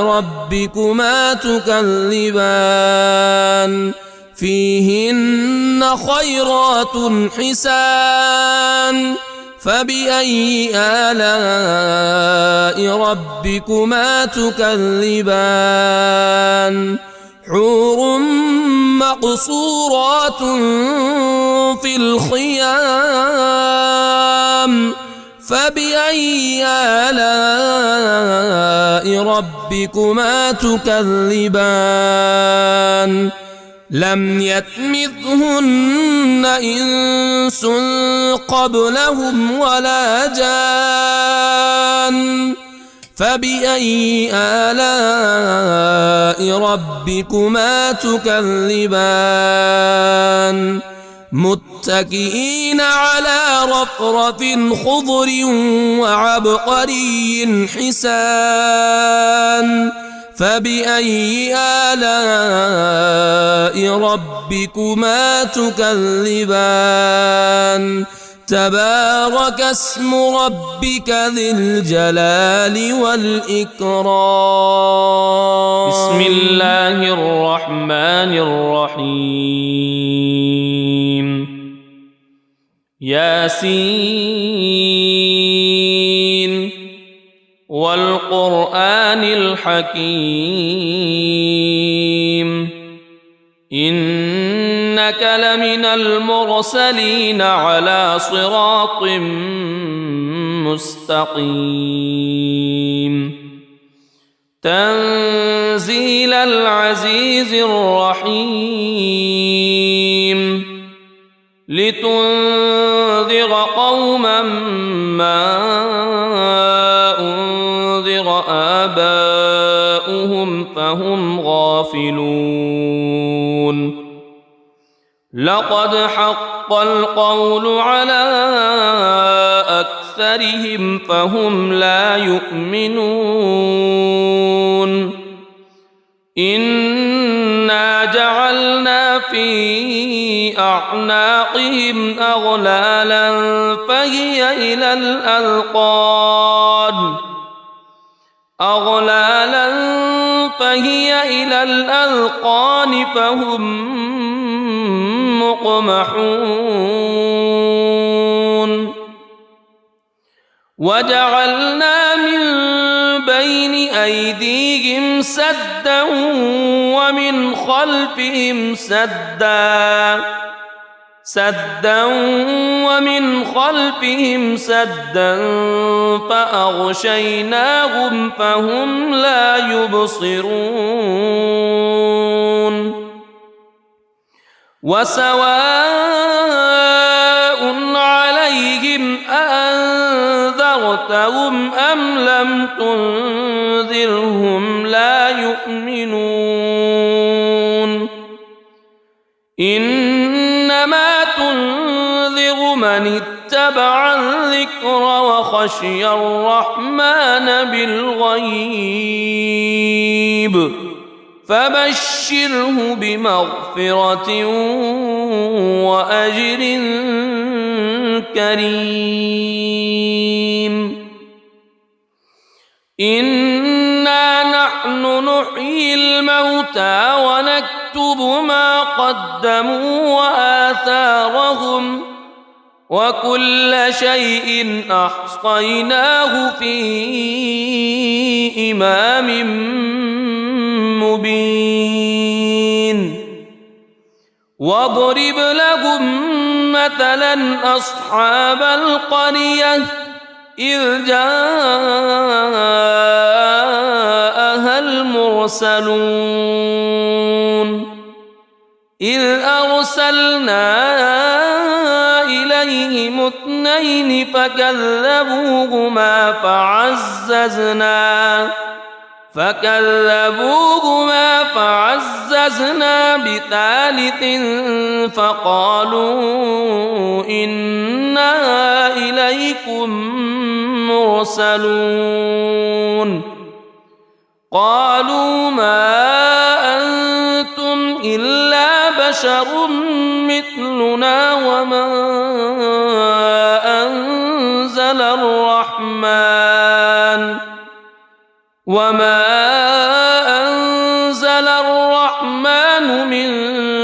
ربكما تكذبان فيهن خيرات حسان فبأي آلاء ربكما تكذبان حور مقصورات في الخيام فبأي آلاء ربكما تكذبان لم يطمثهن إنس قبلهم ولا جان فبأي آلاء ربكما تكذبان متكئين على رفرف خضر وعبقري حسان فبأي آلاء ربكما تكذبان تبارك اسم ربك ذي الجلال والإكرام بسم الله الرحمن الرحيم ياسين والقرآن الحكيم إنك لمن المرسلين على صراط مستقيم تنزيل العزيز الرحيم لتنذر قوما ما أنذر آباؤهم فهم غافلون لقد حق القول على أكثرهم فهم لا يؤمنون إنا جعلنا في أعناقهم أغلالا فهي إلى الأذقان فهم مقمحون وجعلنا من بين أيديهم سدا ومن خلفهم سدا فأغشيناهم فهم لا يبصرون وسواء عليهم أأنذرتهم أم لم تنذرهم لا يؤمنون إنما تنذر من اتبع الذكر وخشي الرحمن بالغيب فبشره بمغفرة وأجر كريم إنا نحن نحيي الموتى ونكتب ما قدموا وآثارهم وكل شيء أحصيناه في إمام مبين واضرب لهم مثلا أصحاب القرية إذ جاءها المرسلون إذ أرسلنا إليهم اثنين فكذبوهما فعززنا بثالث فقالوا إنا إليكم مرسلون قالوا ما أنتم إلا بشر مثلنا وما أنزل الرحمن من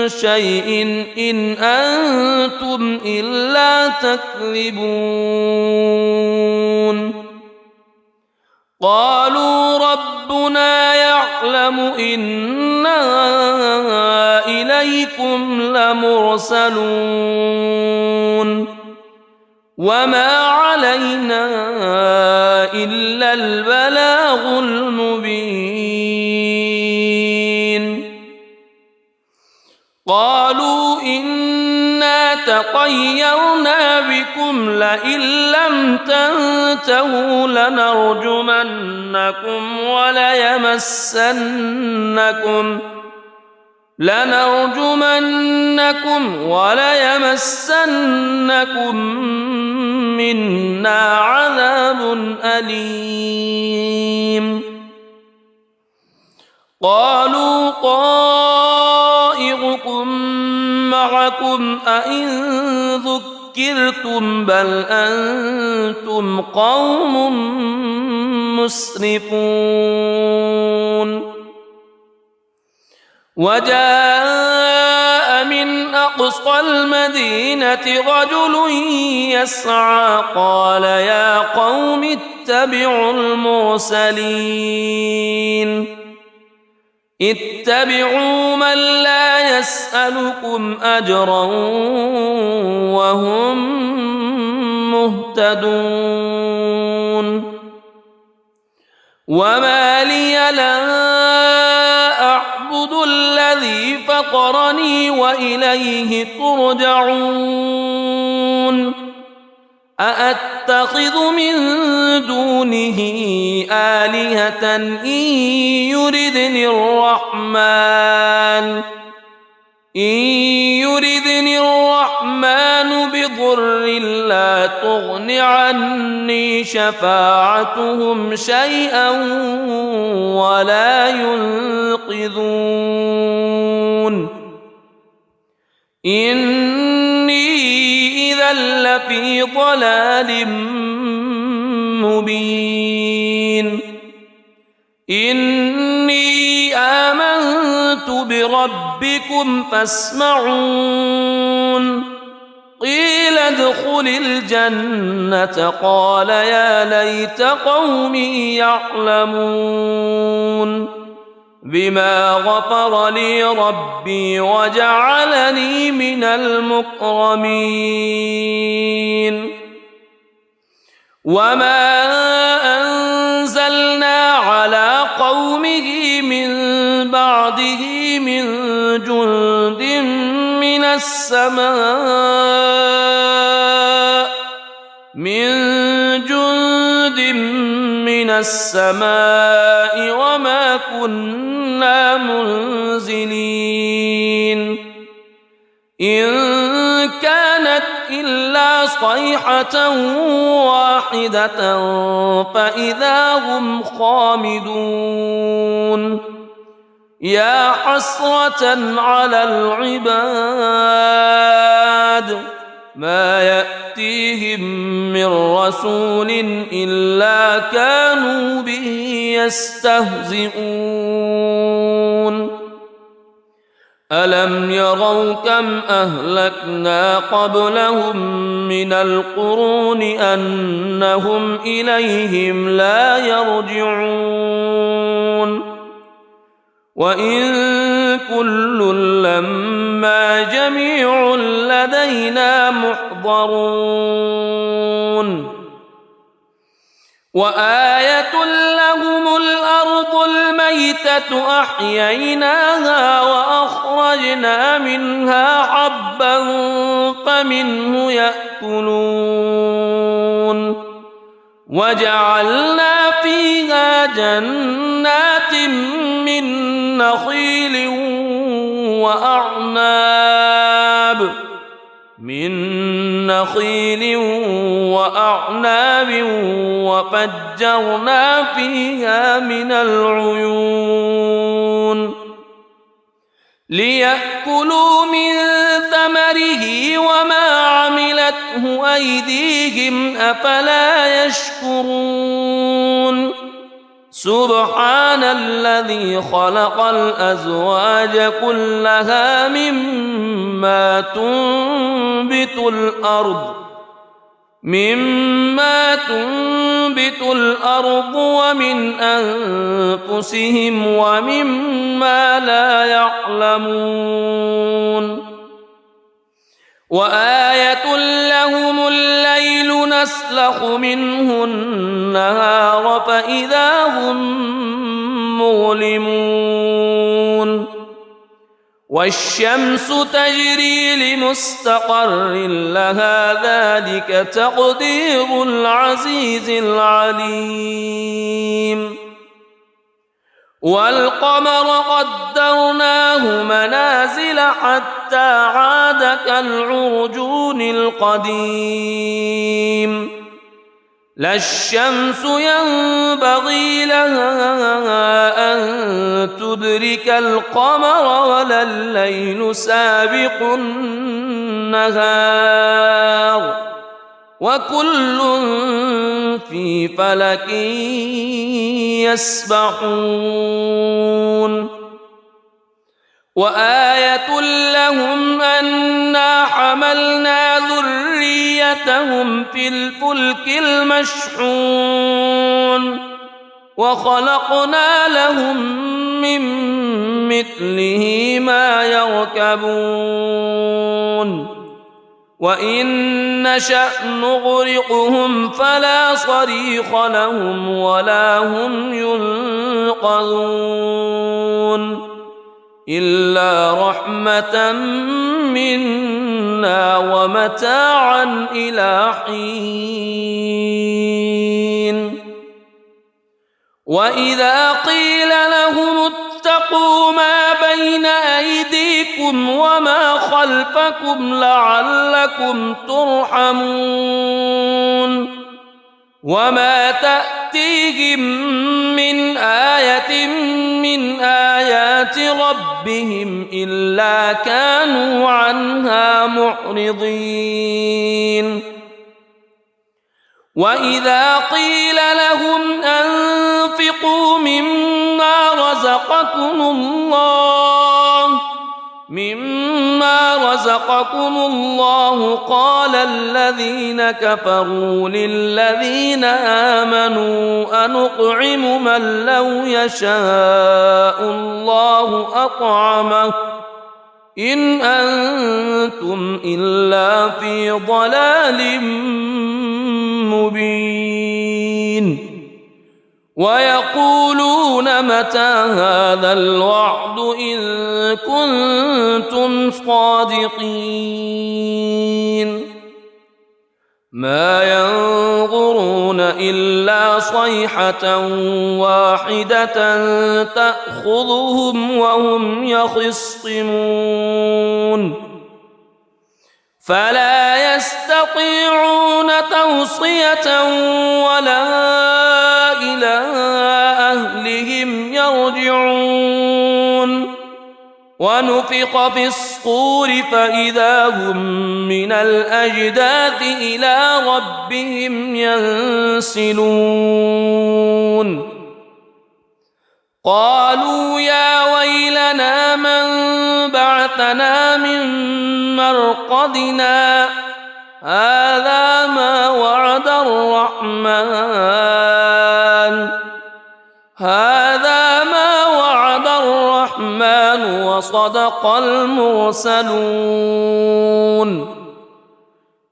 شيء إن أنتم إلا تكذبون قالوا ربنا يعلم إنا إليكم لمرسلون وما علينا علينا إلا البلاغ المبين. قالوا إنا تطيرنا بكم لئن لم تنتهوا لنرجمنكم وليمسنكم منا عذاب أليم. قالوا طائركم معكم أئن ذكرتم بل أنتم قوم مسرفون. وجاء من أقصى المدينة رجل يسعى قال يا قوم اتبعوا المرسلين اتبعوا من لا يسألكم أجرا وهم مهتدون. وما لي لا أعبد الذي فطرني وإليه ترجعون. أأتخذ من دونه آلهة إن يردني الرحمن بضر لا تغن عني شفاعتهم شيئا ولا ينقذون. إني إذا لفي ضلال مبين. إني آمنت بربكم فاسمعون. قيل ادخل الجنة قال يا ليت قومي يعلمون بما غفر لي ربي وجعلني من المكرمين. وما أنزلنا على قومه من بعده من جند من السماء وما كنا منزلين. إن كانت إلا صيحة واحدة فإذا هم خامدون. يا حسرة على العباد ما يأتيهم من رسول إلا كانوا به يستهزئون. ألم يروا كم أهلكنا قبلهم من القرون أنهم إليهم لا يرجعون. وإن كل لما جميع لدينا محضرون. وآية لهم الأرض الميتة أحييناها وأخرجنا منها حبا فمنه يأكلون. وجعلنا فيها جنات من نخيل وأعناب وفجرنا فيها من العيون ليأكلوا من ثمره وما عملته أيديهم أفلا يشكرون. سبحان الذي خلق الأزواج كلها مما تنبت الأرض ومن أنفسهم ومما لا يعلمون. وآية لهم الليل نسلك يسلخ منه النهار فإذا هم مظلمون والشمس تجري لمستقر لها ذلك تقدير العزيز العليم والقمر قدرناه منازل حتى عاد كالعرجون القديم لا الشمس ينبغي لها أن تدرك القمر ولا الليل سابق النهار وكل في فلك يسبحون وآية لهم أنا حملنا ذريتهم في الفلك المشحون وخلقنا لهم من مثله ما يركبون وإن نشأ نغرقهم فلا صريخ لهم ولا هم ينقذون إلا رحمة منا ومتاعا إلى حين وإذا قيل لهم اتقوا ما بين أيديكم وما خلفكم لعلكم ترحمون وما تأتيهم من آية من آيات ربهم إلا كانوا عنها معرضين وإذا قيل لهم أنفقوا مما رزقكم الله قال الذين كفروا للذين آمنوا أنطعم من لو يشاء الله أطعمه إن أنتم إلا في ضلال مبين ويقولون متى هذا الوعد إن كنتم صادقين ما ينظرون إلا صيحة واحدة تأخذهم وهم يخصمون فلا يستطيعون توصية ولا إلى أهلهم يرجعون ونفخ في الصور فإذا هم من الأجداث إلى ربهم ينسلون قالوا يا ويلنا من بعثنا من مرقدنا هذا ما وعد الرحمن وصدق المرسلون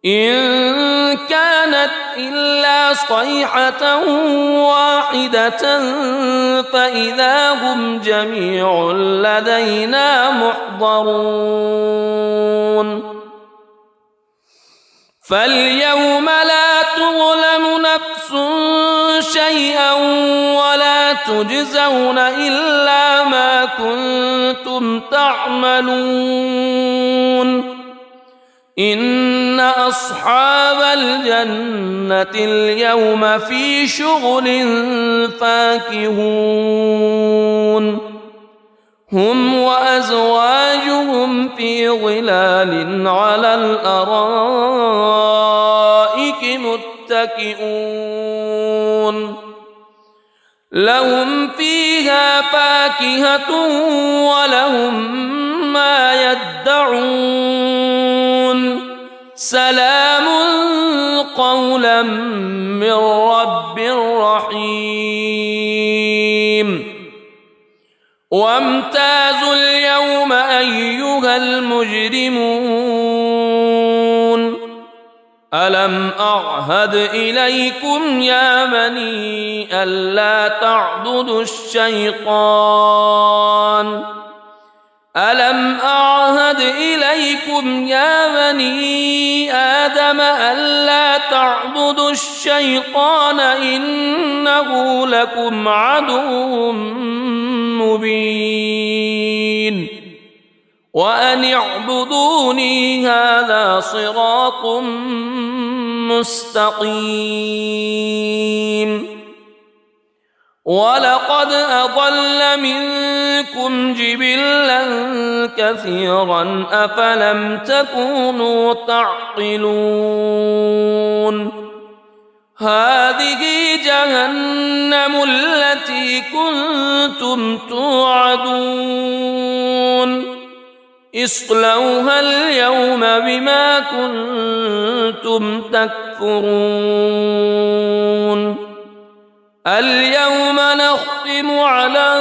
إن كانت إلا صيحة واحدة فإذا هم جميع لدينا محضرون فاليوم لا تظلم نفس شيئا ولا تجزون إلا ما كنتم تعملون إن أصحاب الجنة اليوم في شغل فاكهون هم وأزواجهم في ظلال على الأرائك متكئون لهم فيها فاكهة ولهم ما يدعون سلام قولا من رب رحيم وامتازوا اليوم أيها المجرمون ألم أعهد إليكم يا بني ألا تعبدوا الشيطان ألم أعهد إليكم يا بني آدم ألا تعبدوا الشيطان إنه لكم عدو مبين وأن اعبدوني هذا صراط مستقيم ولقد أضل منكم جبلا كثيرا أفلم تكونوا تعقلون هذه جهنم التي كنتم توعدون اصلوها اليوم بما كنتم تكفرون اليوم نختم على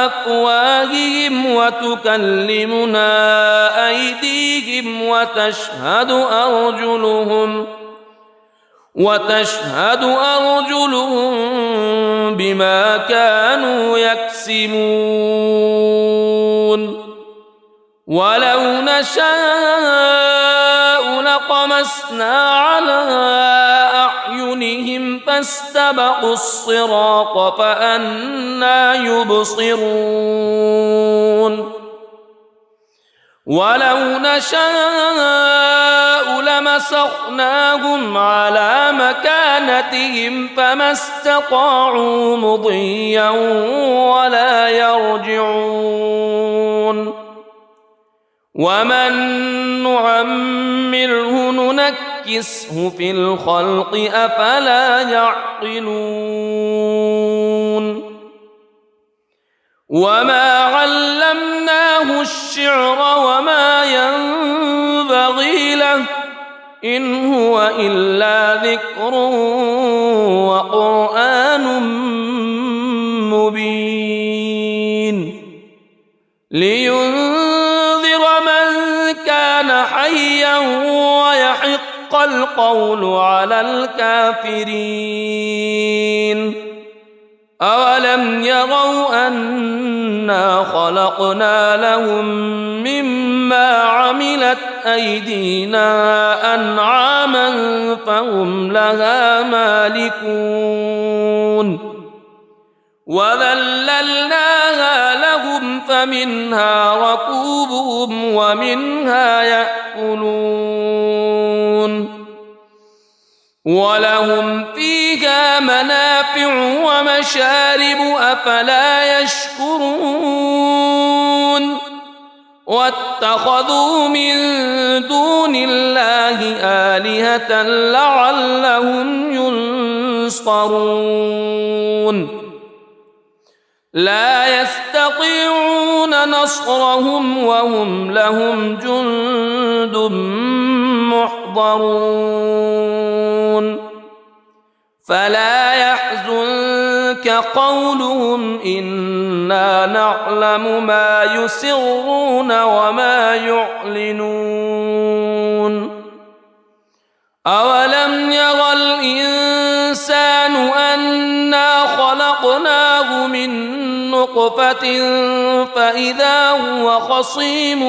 أفواههم وتكلمنا أيديهم وتشهد أرجلهم بما كانوا يكسبون ولو نشاء لطمسنا على أعينهم فاستبقوا الصراط فأنى يبصرون ولو نشاء لمسخناهم على مكانتهم فما استطاعوا مضيا ولا يرجعون ومن نعمره ننكسه في الخلق أفلا يعقلون وما علمناه الشعر وما ينبغي له إن هو إلا ذكر وقرآن مبين لينذر من كان حيا ويحق القول على الكافرين أولم يروا أنا خلقنا لهم مما عملت أيدينا أنعاما فهم لها مالكون وذللناها لهم فمنها ركوبهم ومنها يأكلون ولهم فيها منافع ومشارب أفلا يشكرون واتخذوا من دون الله آلهة لعلهم ينصرون لا يستطيعون نصرهم وهم لهم جند محضرون فلا يحزنك قولهم إنا نعلم ما يسرون وما يعلنون أولم ير الإنسان أنا خلقناه من نطفة فإذا هو خصيم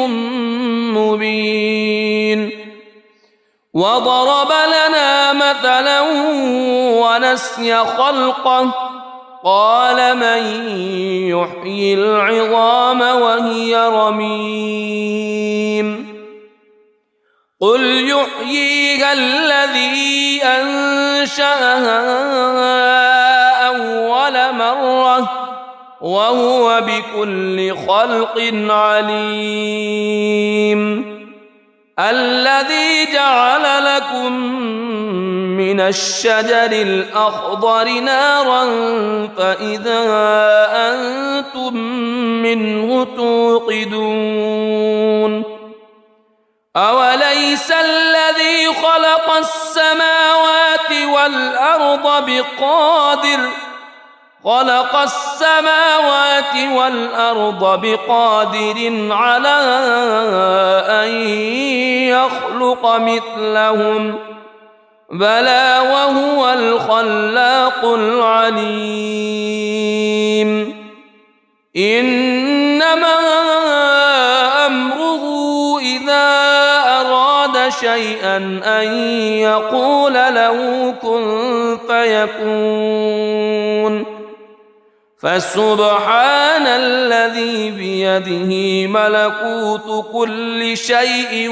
مبين وضرب لنا مثلا ونسي خلقه قال من يحيي العظام وهي رميم قل يحييها الذي أنشأها أول مرة وهو بكل خلق عليم الذي جعل لكم من الشجر الأخضر نارا فإذا أنتم منه توقدون أوليس الذي خلق السماوات والأرض خلق السماوات والأرض بقادر على أن يخلق مثلهم بلى وهو الخلاق العليم إنما أمره إذا أراد شيئا أن يقول له كن فيكون فسبحان الذي بيده ملكوت كل شيء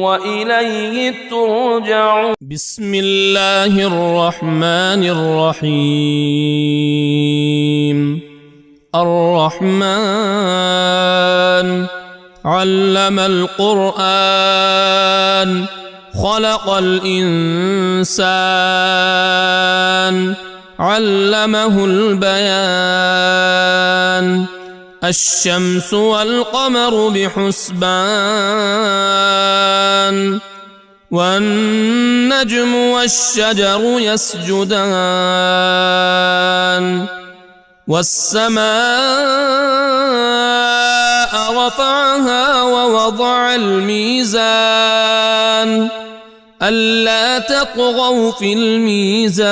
وإليه ترجعون. بسم الله الرحمن الرحيم. الرحمن علم القرآن خلق الإنسان علمه البيان الشمس والقمر بحسبان والنجم والشجر يسجدان والسماء رفعها ووضع الميزان ألا تطغوا في الميزان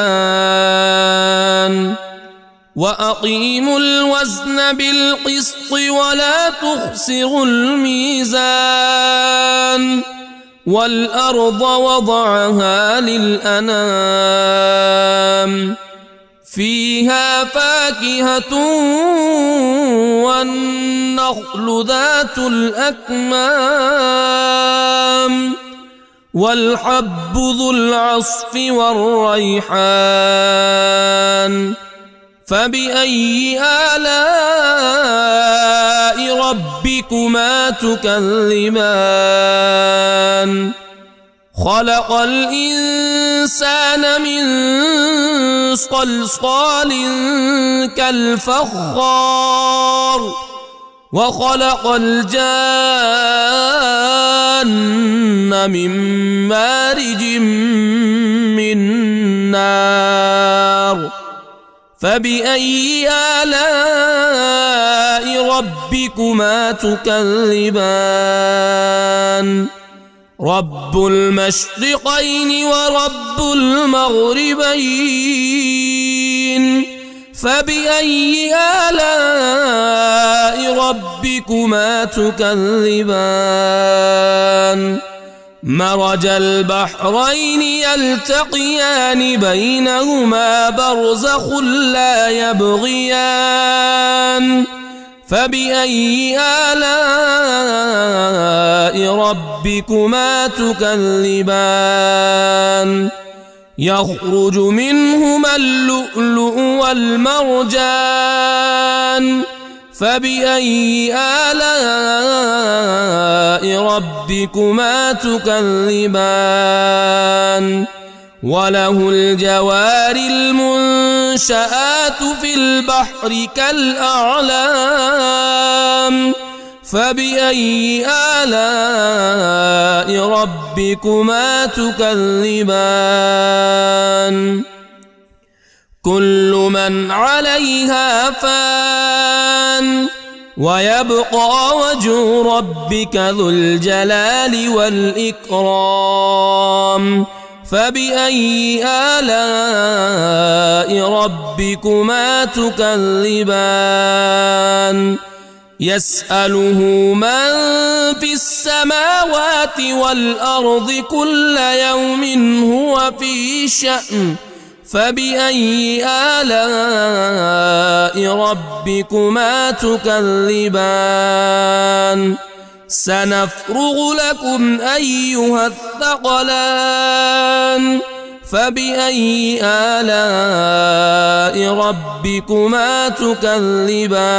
وأقيموا الوزن بالقسط ولا تخسروا الميزان والأرض وضعها للأنام فيها فاكهة والنخل ذات الأكمام والحب ذو العصف والريحان فبأي آلاء ربكما تكذبان خلق الإنسان من صلصال كالفخار وخلق الجان من مارج من نار فبأي آلاء ربكما تكذبان رب المشرقين ورب المغربين فبأي آلاء ربكما تكذبان مرج البحرين يلتقيان بينهما برزخ لا يبغيان فبأي آلاء ربكما تكذبان يخرج منهما اللؤلؤ والمرجان فبأي آلاء ربكما تكذبان وله الجوار المنشآت في البحر كالأعلام فبأي آلاء ربكما تكذبان كل من عليها فان ويبقى وجه ربك ذو الجلال والإكرام فبأي آلاء ربكما تكذبان يسأله من في السماوات والأرض كل يوم هو في شأن فبأي آلاء ربكما تكذبان سنفرغ لكم أيها الثقلان فبأي آلاء ربكما تكذبان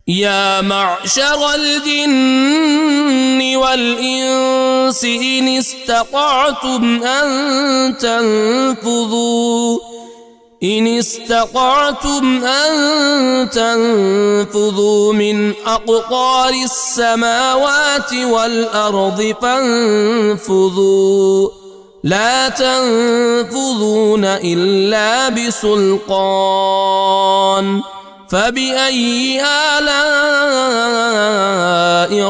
يا معشر الجن والإنس إن استطعتم أن تنفذوا من أقطار السماوات والأرض فانفذوا لا تنفذون إلا بسلطان فبأي آلاء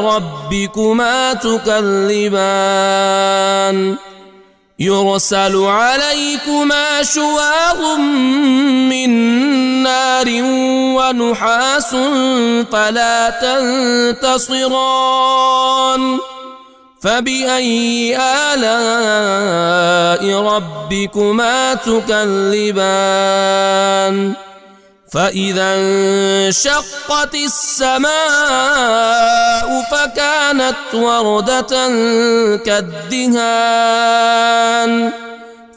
ربكما تكذبان يرسل عليكما شواظ من نار ونحاس فلا تنتصران فبأي آلاء ربكما تكذبان فإذا انشقت السماء فكانت وردة كالدهان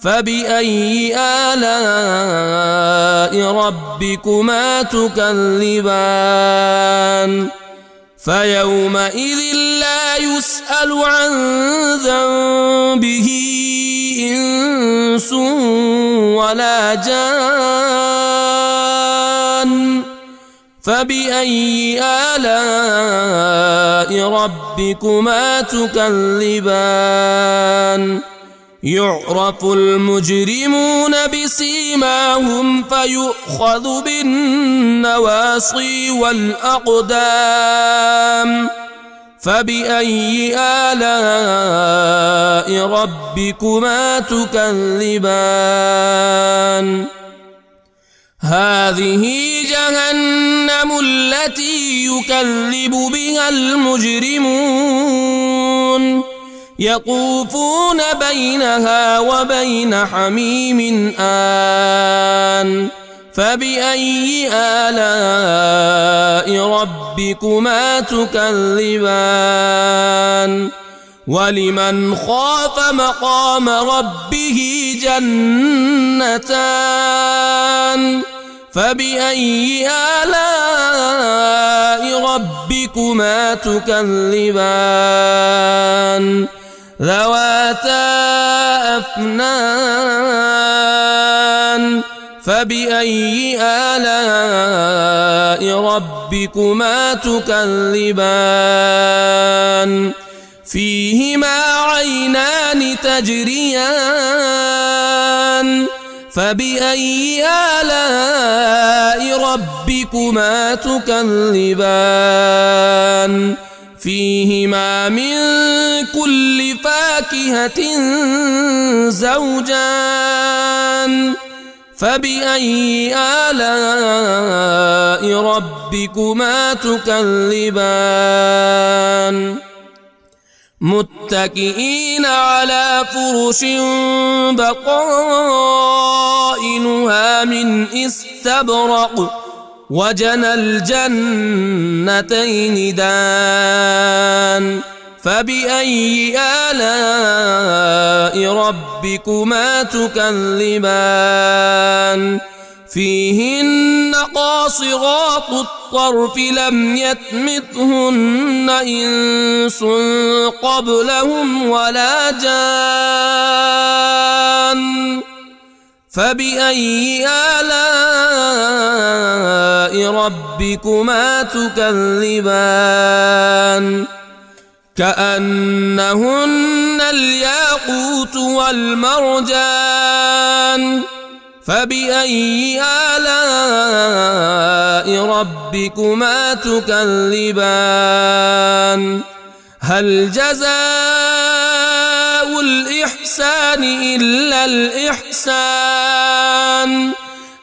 فبأي آلاء ربكما تكذبان فيومئذ لا يسأل عن ذنبه إنس ولا جان فبأي آلاء ربكما تكذبان يعرف المجرمون بسيماهم فيؤخذ بالنواصي والأقدام فبأي آلاء ربكما تكذبان هذه جهنم التي يكذب بها المجرمون يطوفون بينها وبين حميم آن فبأي آلاء ربكما تكذبان ولمن خاف مقام ربه جنتان فبأي آلاء ربكما تكذبان ذواتا أفنان فبأي آلاء ربكما تكذبان فيهما عينان تجريان فبأي آلاء ربكما تكذبان فيهما من كل فاكهة زوجان فبأي آلاء ربكما تكذبان متكئين على فرش بطائنها من استبرق وجنى الجنتين دان فبأي آلاء ربكما تكذبان فيهن قاصرات الطرف لم يطمثهن إنس قبلهم ولا جان فبأي آلاء ربكما تكذبان كأنهن الياقوت والمرجان فبأي آلاء ربكما تكذبان هل جزاء الإحسان إلا الإحسان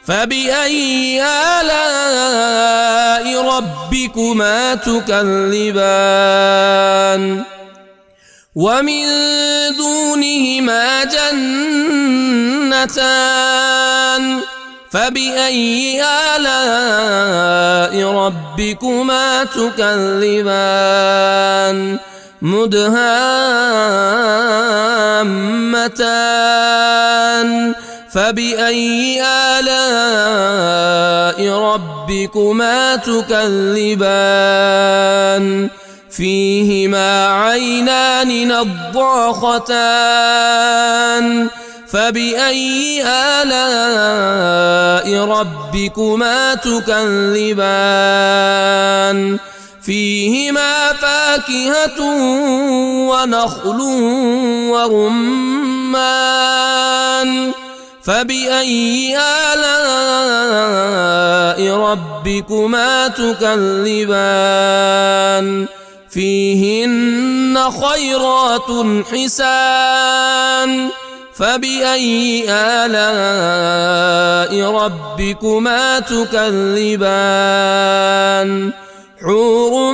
فبأي آلاء ربكما تكذبان ومن دونهما جنتان فبأي آلاء ربكما تكذبان مدهامتان فبأي آلاء ربكما تكذبان فيهما عينان نضاختان فبأي آلاء ربكما تكذبان فيهما فاكهة ونخل ورمان الرحمن فبأي آلاء ربكما تكذبان فيهن خيرات حسان فبأي آلاء ربكما تكذبان حور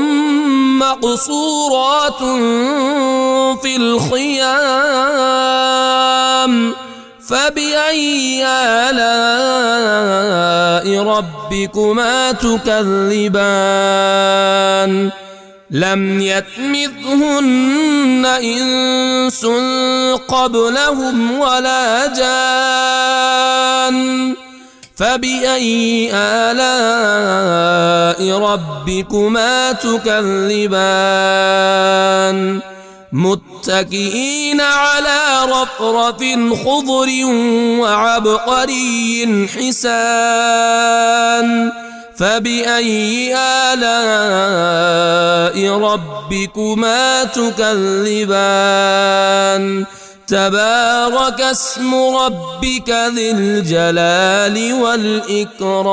مقصورات في الخيام فبأي آلاء ربكما تكذبان لم يطمثهن إنس قبلهم ولا جان فبأي آلاء ربكما تكذبان متكئين على رفرف خضر وعبقري حسان فبأي آلاء ربكما تكذبان تبارك اسم ربك ذي الجلال والإكرام.